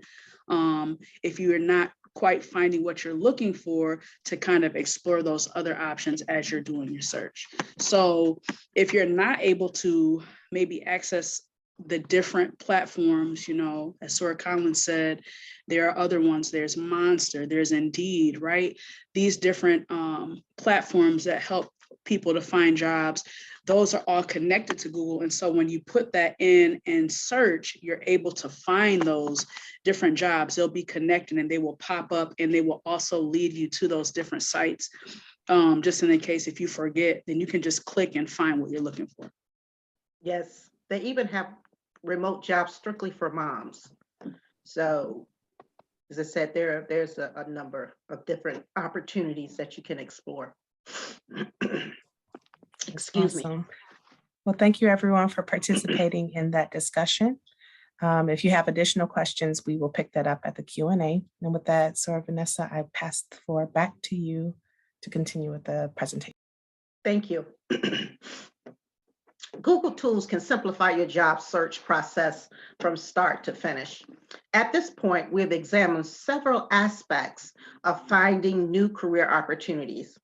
if you're not quite finding what you're looking for, to kind of explore those other options as you're doing your search. So if you're not able to maybe access the different platforms, you know, as Soror Collins said, there are other ones. There's Monster, there's Indeed, right? These different platforms that help people to find jobs, those are all connected to Google. And so when you put that in and search, you're able to find those different jobs. They'll be connected and they will pop up, and they will also lead you to those different sites. Just in the case if you forget, then you can just click and find what you're looking for. Yes, they even have remote jobs strictly for moms. So as I said, there's a number of different opportunities that you can explore. Excuse me. Awesome. Well, thank you everyone for participating in that discussion. If you have additional questions, we will pick that up at the Q&A. And with that, Soror Vanessa, I pass the floor back to you to continue with the presentation. Thank you. Google tools can simplify your job search process from start to finish. At this point, we've examined several aspects of finding new career opportunities,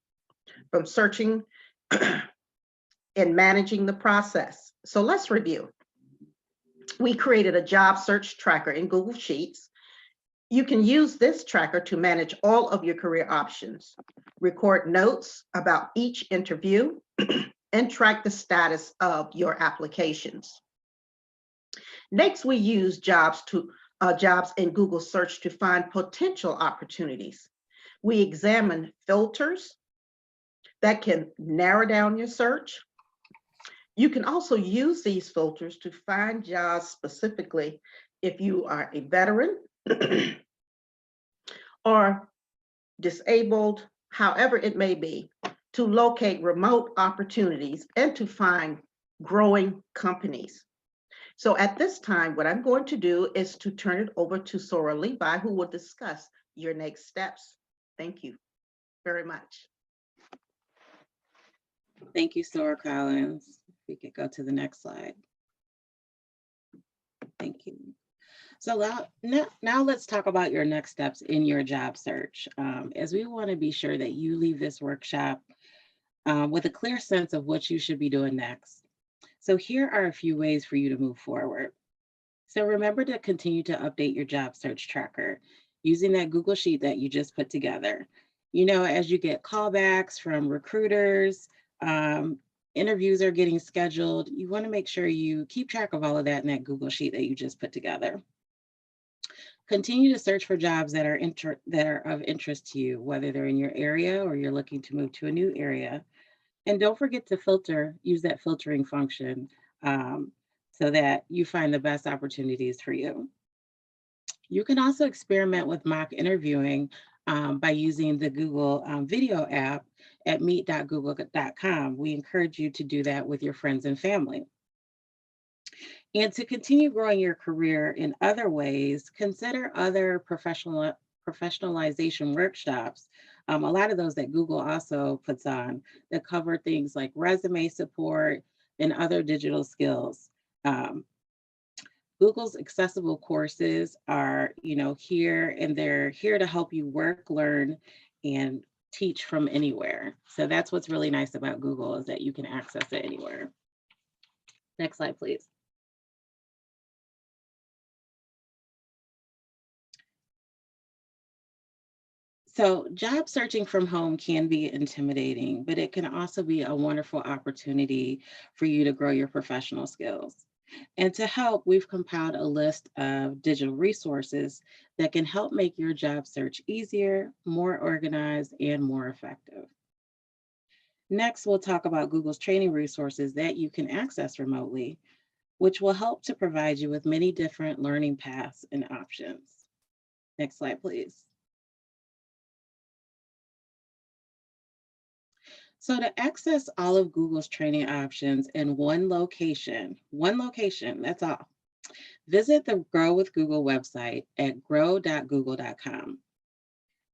from searching and managing the process. So let's review. We created a job search tracker in Google Sheets. You can use this tracker to manage all of your career options, record notes about each interview, and track the status of your applications. Next, we use jobs in Google search to find potential opportunities. We examine filters that can narrow down your search. You can also use these filters to find jobs specifically if you are a veteran or disabled, however it may be, to locate remote opportunities and to find growing companies. So at this time, what I'm going to do is to turn it over to Soror Levi, who will discuss your next steps. Thank you very much. Thank you, Soror Collins. We could go to the next slide. Thank you. So now let's talk about your next steps in your job search, as we want to be sure that you leave this workshop with a clear sense of what you should be doing next. So here are a few ways for you to move forward. So remember to continue to update your job search tracker using that Google Sheet that you just put together. You know, as you get callbacks from recruiters, interviews are getting scheduled, you want to make sure you keep track of all of that in that Google Sheet that you just put together. Continue to search for jobs that are of interest to you, whether they're in your area or you're looking to move to a new area. And don't forget to use that filtering function so that you find the best opportunities for you. You can also experiment with mock interviewing by using the Google video app at meet.google.com. We encourage you to do that with your friends and family. And to continue growing your career in other ways, consider other professional professionalization workshops, a lot of those that Google also puts on, that cover things like resume support and other digital skills. Um, Google's accessible courses are, here, and they're here to help you work, learn, and teach from anywhere. So that's what's really nice about Google, is that you can access it anywhere. Next slide, please. So job searching from home can be intimidating, but it can also be a wonderful opportunity for you to grow your professional skills. And to help, we've compiled a list of digital resources that can help make your job search easier, more organized, and more effective. Next, we'll talk about Google's training resources that you can access remotely, which will help to provide you with many different learning paths and options. Next slide, please. So to access all of Google's training options in one location, that's all, visit the Grow with Google website at grow.google.com.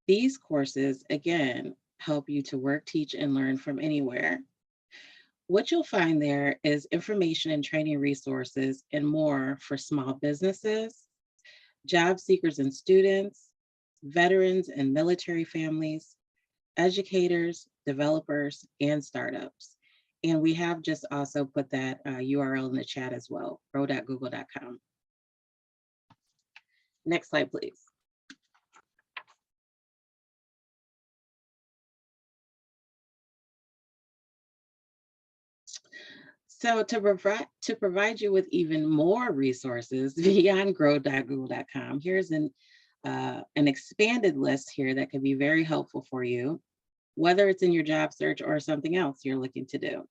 These courses, again, help you to work, teach, and learn from anywhere. What you'll find there is information and training resources and more for small businesses, job seekers and students, veterans and military families, educators, developers, and startups. And we have just also put that URL in the chat as well, grow.google.com. Next slide, please. So to provide you with even more resources beyond grow.google.com, here's an expanded list here that could be very helpful for you, whether it's in your job search or something else you're looking to do.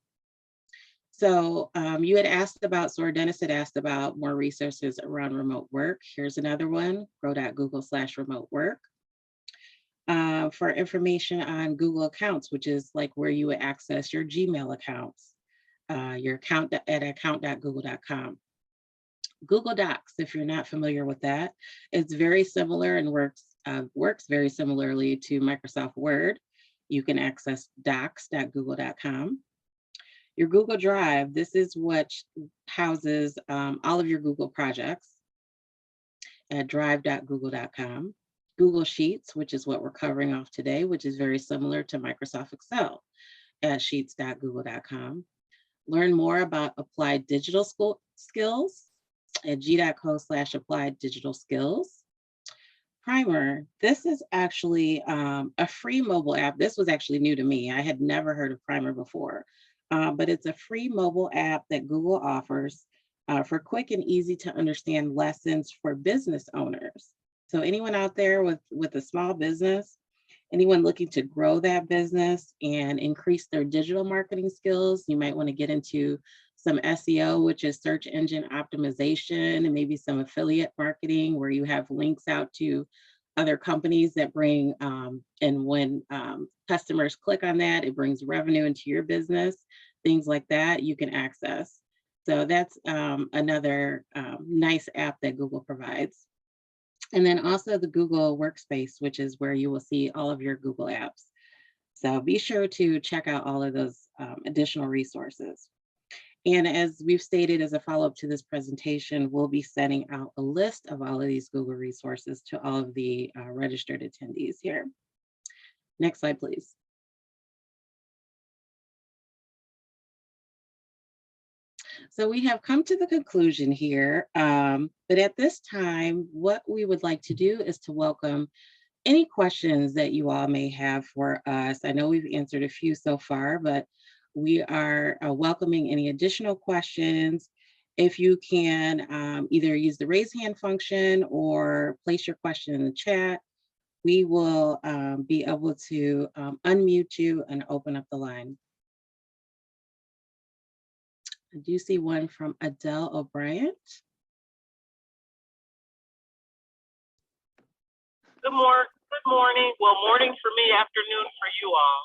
So you had asked about, Sora Dennis had asked about more resources around remote work. Here's another one, grow.google/remote work. For information on Google accounts, which is like where you would access your Gmail accounts, your account at account.google.com. Google Docs, if you're not familiar with that, it's very similar and works very similarly to Microsoft Word. You can access docs.google.com. Your Google Drive, this is what houses all of your Google projects at drive.google.com. Google Sheets, which is what we're covering off today, which is very similar to Microsoft Excel at sheets.google.com. Learn more about applied digital skills at g.co/applied digital skills. Primer, this is actually a free mobile app. This was actually new to me. I had never heard of Primer before, but it's a free mobile app that Google offers for quick and easy to understand lessons for business owners. So anyone out there with a small business, anyone looking to grow that business and increase their digital marketing skills, you might want to get into some SEO, which is search engine optimization, and maybe some affiliate marketing where you have links out to other companies that bring, and when customers click on that, it brings revenue into your business, things like that you can access. So that's another nice app that Google provides. And then also the Google Workspace, which is where you will see all of your Google apps. So be sure to check out all of those additional resources. And as we've stated as a follow-up to this presentation, we'll be sending out a list of all of these Google resources to all of the registered attendees here. Next slide, please. So we have come to the conclusion here, but at this time, what we would like to do is to welcome any questions that you all may have for us. I know we've answered a few so far, but we are welcoming any additional questions. If you can either use the raise hand function or place your question in the chat, we will be able to unmute you and open up the line. I do see one from Adele O'Brien. Good morning. Well, morning for me, afternoon for you all.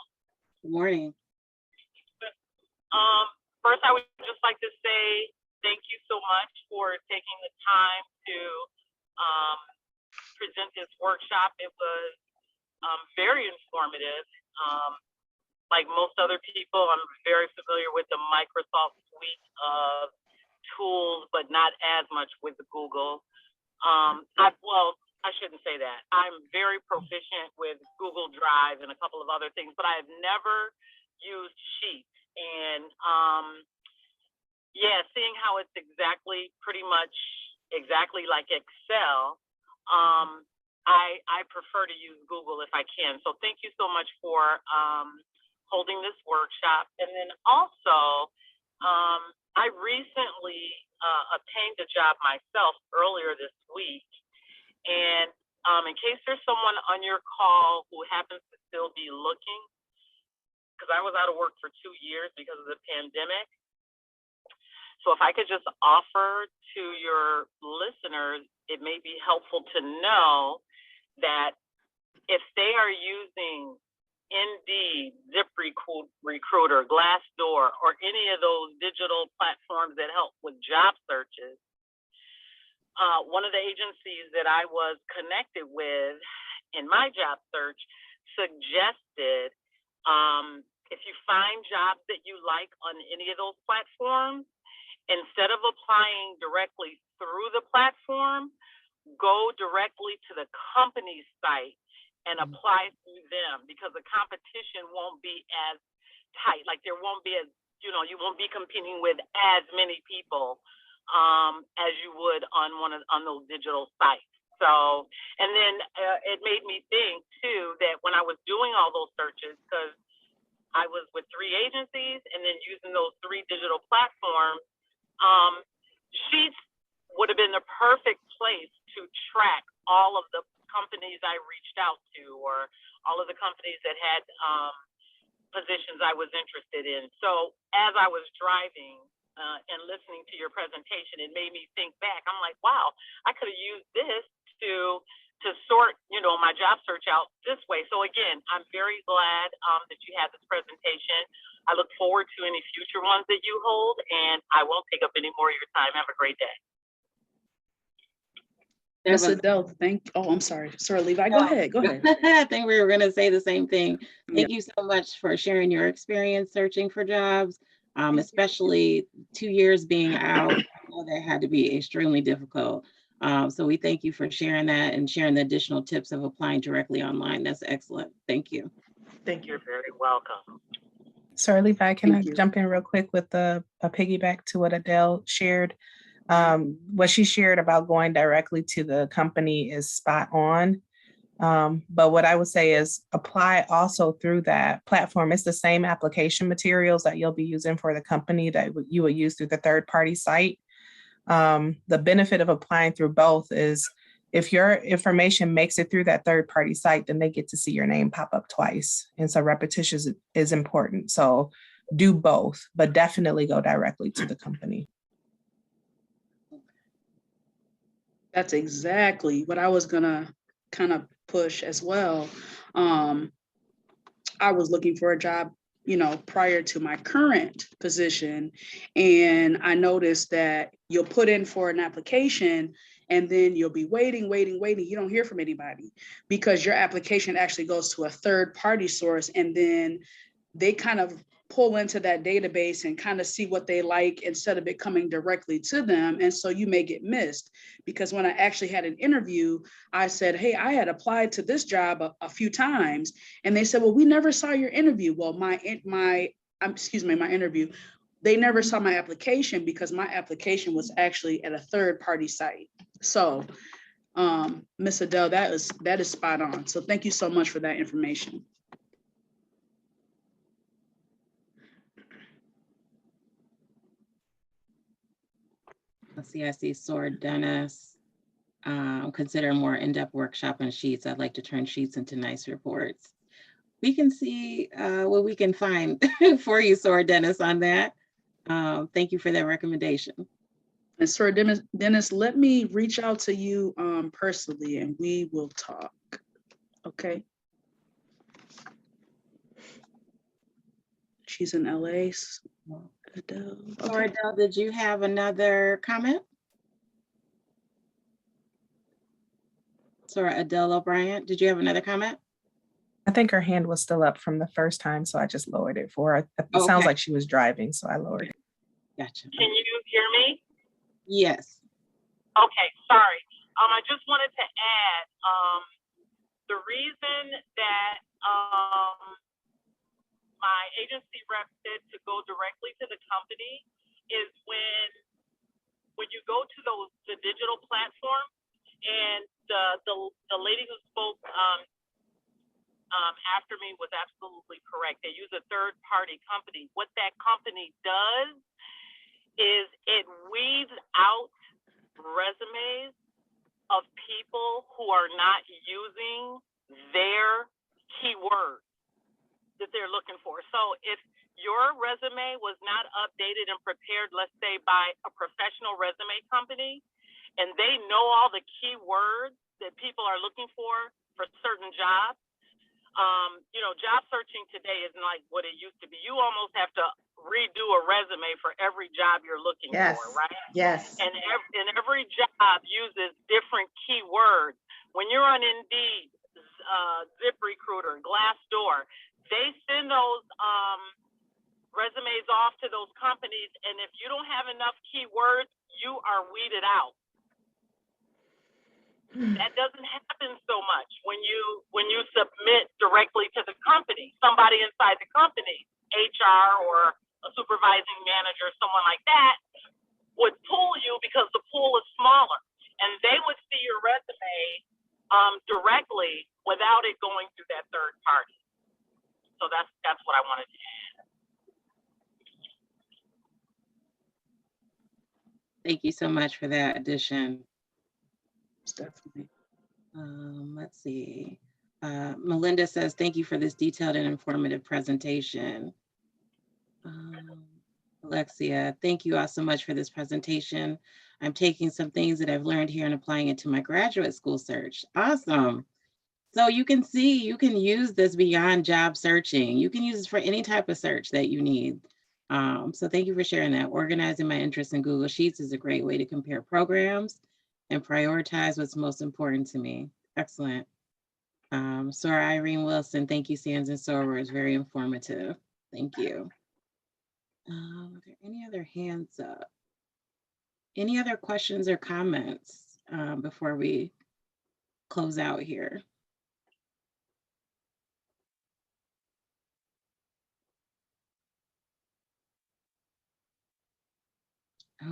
Good morning. First, I would just like to say thank you so much for taking the time to present this workshop. It was very informative. Like most other people, I'm very familiar with the Microsoft suite of tools, but not as much with the Google. I shouldn't say that. I'm very proficient with Google Drive and a couple of other things, but I've never used Sheets. And seeing how it's pretty much exactly like Excel, I prefer to use Google if I can. So thank you so much for holding this workshop. And then also, I recently obtained a job myself earlier this week. And in case there's someone on your call who happens to still be looking, because I was out of work for 2 years because of the pandemic. So if I could just offer to your listeners, it may be helpful to know that if they are using Indeed, ZipRecruiter, Glassdoor, or any of those digital platforms that help with job searches, one of the agencies that I was connected with in my job search suggested if you find jobs that you like on any of those platforms, instead of applying directly through the platform, go directly to the company's site and apply through them, because the competition won't be as tight. Like there won't be you won't be competing with as many people as you would on those digital sites. So, and then it made me think too that when I was doing all those searches, because I was with 3 agencies and then using those 3 digital platforms, Sheets would have been the perfect place to track all of the companies I reached out to, or all of the companies that had positions I was interested in. So as I was driving and listening to your presentation, it made me think back. I'm like, wow, I could have used this to sort, my job search out this way. So again, I'm very glad that you had this presentation. I look forward to any future ones that you hold, and I won't take up any more of your time. Have a great day. Ms. Adele, I'm sorry. Sorry, Levi, go ahead. I think we were going to say the same thing. Thank you so much for sharing your experience searching for jobs, especially 2 years being out. I know that had to be extremely difficult. So we thank you for sharing that and sharing the additional tips of applying directly online. That's excellent. Thank you. Thank you. You're very welcome. Sorry, Levi, can I jump in real quick with a piggyback to what Adele shared? What she shared about going directly to the company is spot on. But what I would say is apply also through that platform. It's the same application materials that you'll be using for the company that you would use through the third-party site. The benefit of applying through both is if your information makes it through that third-party site, then they get to see your name pop up twice. And so repetition is important. So do both, but definitely go directly to the company. That's exactly what I was gonna kind of push as well. I was looking for a job, prior to my current position, and I noticed that you'll put in for an application and then you'll be waiting. You don't hear from anybody because your application actually goes to a third-party source, and then they kind of pull into that database and kind of see what they like instead of it coming directly to them. And so you may get missed, because when I actually had an interview, I said, hey, I had applied to this job a few times. And they said, well, we never saw your interview. Well, my interview, they never saw my application because my application was actually at a third-party site. So Ms. Adele, that is spot on. So thank you so much for that information. Let's see, I see Sword Dennis. Consider a more in-depth workshop on Sheets. I'd like to turn Sheets into nice reports. We can see what we can find for you, Sword Dennis, on that. Thank you for that recommendation. And Sword Dennis, let me reach out to you personally and we will talk, okay? She's in LA. Adele. Okay. Adele, did you have another comment? Soror Adele O'Brien, did you have another comment? I think her hand was still up from the first time, so I just lowered it for her. It sounds Okay. like she was driving, so I lowered it. Gotcha. Can you hear me? Yes. Okay, sorry. I just wanted to add, the reason that my agency rep said to go directly to the company is when you go to the digital platform, and the lady who spoke after me was absolutely correct. They use a third-party company. What that company does is it weeds out resumes of people who are not using their keywords that they're looking for. So if your resume was not updated and prepared, let's say by a professional resume company, and they know all the keywords that people are looking for certain jobs, job searching today isn't like what it used to be. You almost have to redo a resume for every job you're looking Yes. for, right? Yes. And every job uses different keywords. When you're on Indeed, ZipRecruiter, Glassdoor, they send those resumes off to those companies, and if you don't have enough keywords, you are weeded out. That doesn't happen so much when you submit directly to the company. Somebody inside the company, HR or a supervising manager, someone like that, would pull you because the pool is smaller, and they would see your resume directly without it going through that third party. So that's what I wanted to add. Thank you so much for that addition. Definitely. Let's see. Melinda says, thank you for this detailed and informative presentation. Alexia, thank you all so much for this presentation. I'm taking some things that I've learned here and applying it to my graduate school search. Awesome. So you can see, you can use this beyond job searching. You can use this for any type of search that you need. So thank you for sharing that. Organizing my interests in Google Sheets is a great way to compare programs and prioritize what's most important to me. Excellent. Soror Irene Wilson, thank you, Sands and Soror. It's very informative. Thank you. Are there any other hands up? Any other questions or comments before we close out here?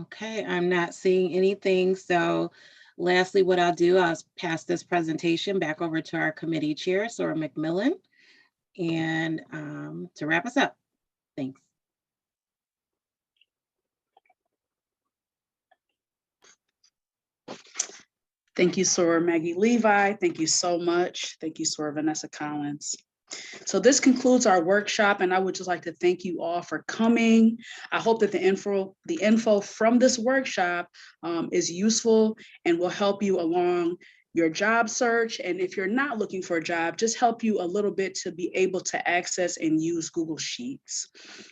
Okay, I'm not seeing anything. So lastly, what I'll do, I'll pass this presentation back over to our committee chair, Soror McMillan, and to wrap us up. Thanks. Thank you, Soror Maggie Levi. Thank you so much. Thank you, Soror Vanessa Collins. So this concludes our workshop, and I would just like to thank you all for coming. I hope that the info from this workshop is useful and will help you along your job search. And if you're not looking for a job, just help you a little bit to be able to access and use Google Sheets.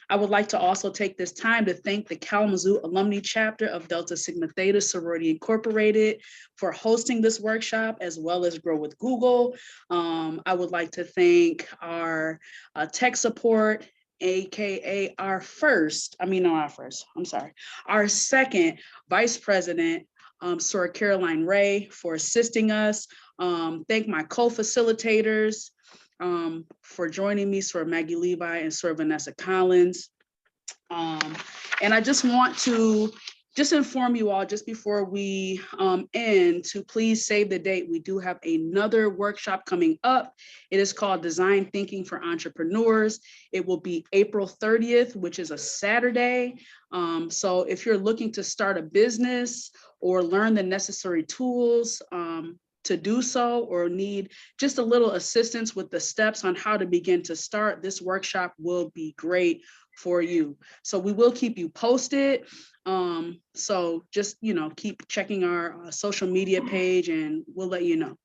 I would like to also take this time to thank the Kalamazoo Alumni Chapter of Delta Sigma Theta Sorority Incorporated for hosting this workshop, as well as Grow with Google. I would like to thank our tech support, AKA our second Vice President, Soror Caroline Ray, for assisting us. Thank my co-facilitators for joining me, Soror Maggie Levi and Soror Vanessa Collins. And I just want to inform you all just before we end to please save the date. We do have another workshop coming up. It is called Design Thinking for Entrepreneurs. It will be April 30th, which is a Saturday. So if you're looking to start a business or learn the necessary tools to do so, or need just a little assistance with the steps on how to begin to start, this workshop will be great for you. So we will keep you posted. So just, keep checking our social media page and we'll let you know.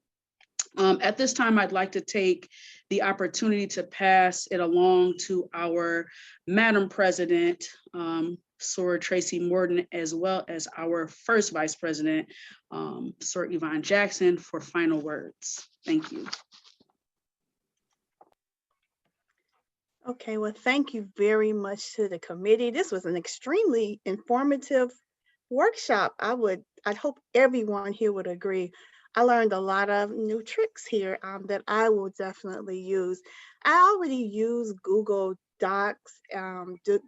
At this time, I'd like to take the opportunity to pass it along to our Madam President, Soror Tracy Morton, as well as our first Vice President, Sir Yvonne Jackson for final words. Thank you. Okay, well, thank you very much to the committee. This was an extremely informative workshop. I'd hope everyone here would agree. I learned a lot of new tricks here that I will definitely use. I already use Google Docs,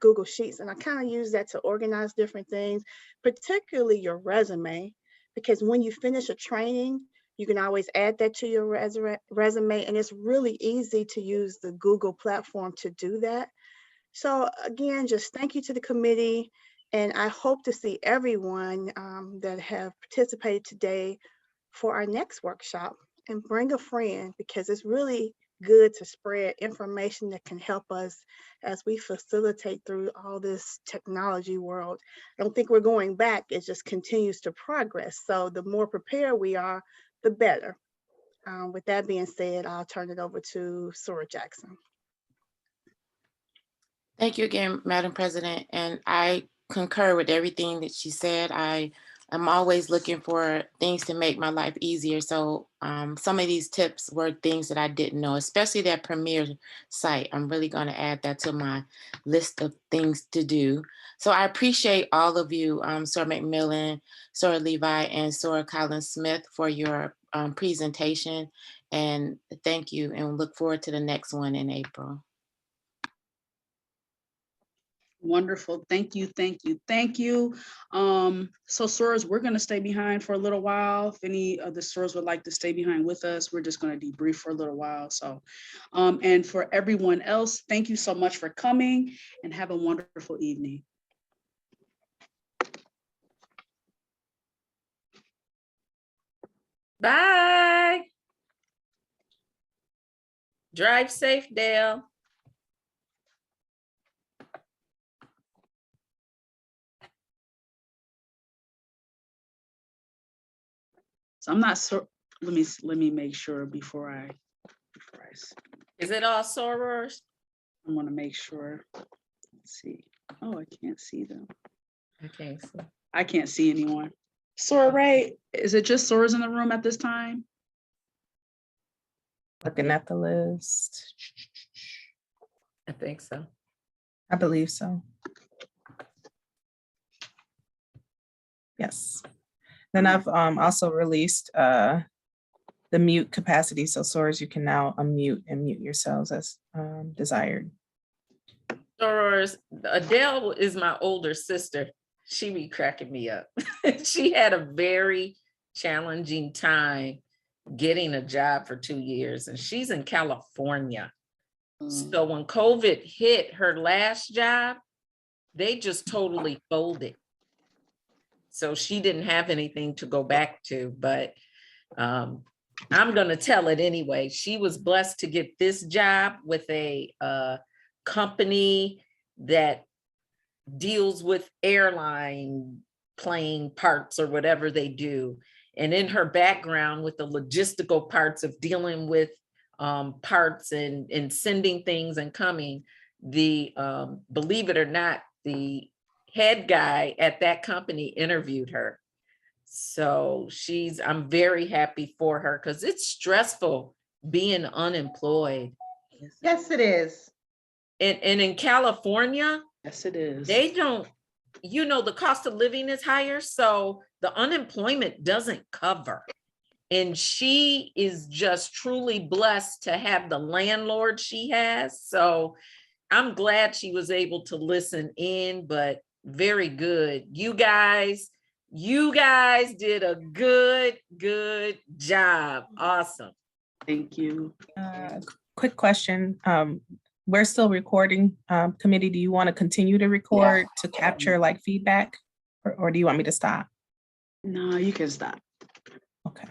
Google Sheets, and I kind of use that to organize different things, particularly your resume, because when you finish a training, you can always add that to your resume, and it's really easy to use the Google platform to do that. So again, just thank you to the committee, and I hope to see everyone that have participated today for our next workshop. And bring a friend, because it's really good to spread information that can help us as we facilitate through all this technology world. I don't think we're going back, it just continues to progress. So the more prepared we are, the better. With that being said, I'll turn it over to Sora Jackson. Thank you again, Madam President. And I concur with everything that she said. I am always looking for things to make my life easier. So some of these tips were things that I didn't know, especially that Premiere site. I'm really going to add that to my list of things to do. So I appreciate all of you, Sora McMillan, Sora Levi, and Sora Collins Smith for your presentation. And thank you, and look forward to the next one in April. Wonderful. Thank you. Thank you. Thank you. So Soras, we're going to stay behind for a little while. If any of the Soras would like to stay behind with us, we're just going to debrief for a little while. So, and for everyone else, thank you so much for coming, and have a wonderful evening. Bye. Drive safe, Dale. So I'm not sure. Let me make sure before I Is it all sorors? I want to make sure. Let's see. Oh, I can't see them. Okay, so I can't see anyone. Sora Ray, is it just Soras in the room at this time? Looking at the list. I think so. I believe so. Yes. Then I've also released the mute capacity. So Soras, you can now unmute and mute yourselves as desired. Sorors, Adele is my older sister. She be cracking me up. She had a very challenging time getting a job for 2 years, and she's in California. So when COVID hit her last job, they just totally folded. So she didn't have anything to go back to, but I'm going to tell it anyway. She was blessed to get this job with a company that deals with airline plane parts or whatever they do. And in her background with the logistical parts of dealing with parts and sending things and coming, the believe it or not, the head guy at that company interviewed her. So I'm very happy for her, because it's stressful being unemployed. Yes, it is. And in California, Yes, it is. they don't, the cost of living is higher, so the unemployment doesn't cover. And she is just truly blessed to have the landlord she has. So I'm glad she was able to listen in, but very good. You guys did a good job. Awesome. Thank you. Quick question. We're still recording. Committee, do you want to continue to record to capture like feedback, or do you want me to stop? No, you can stop. Okay.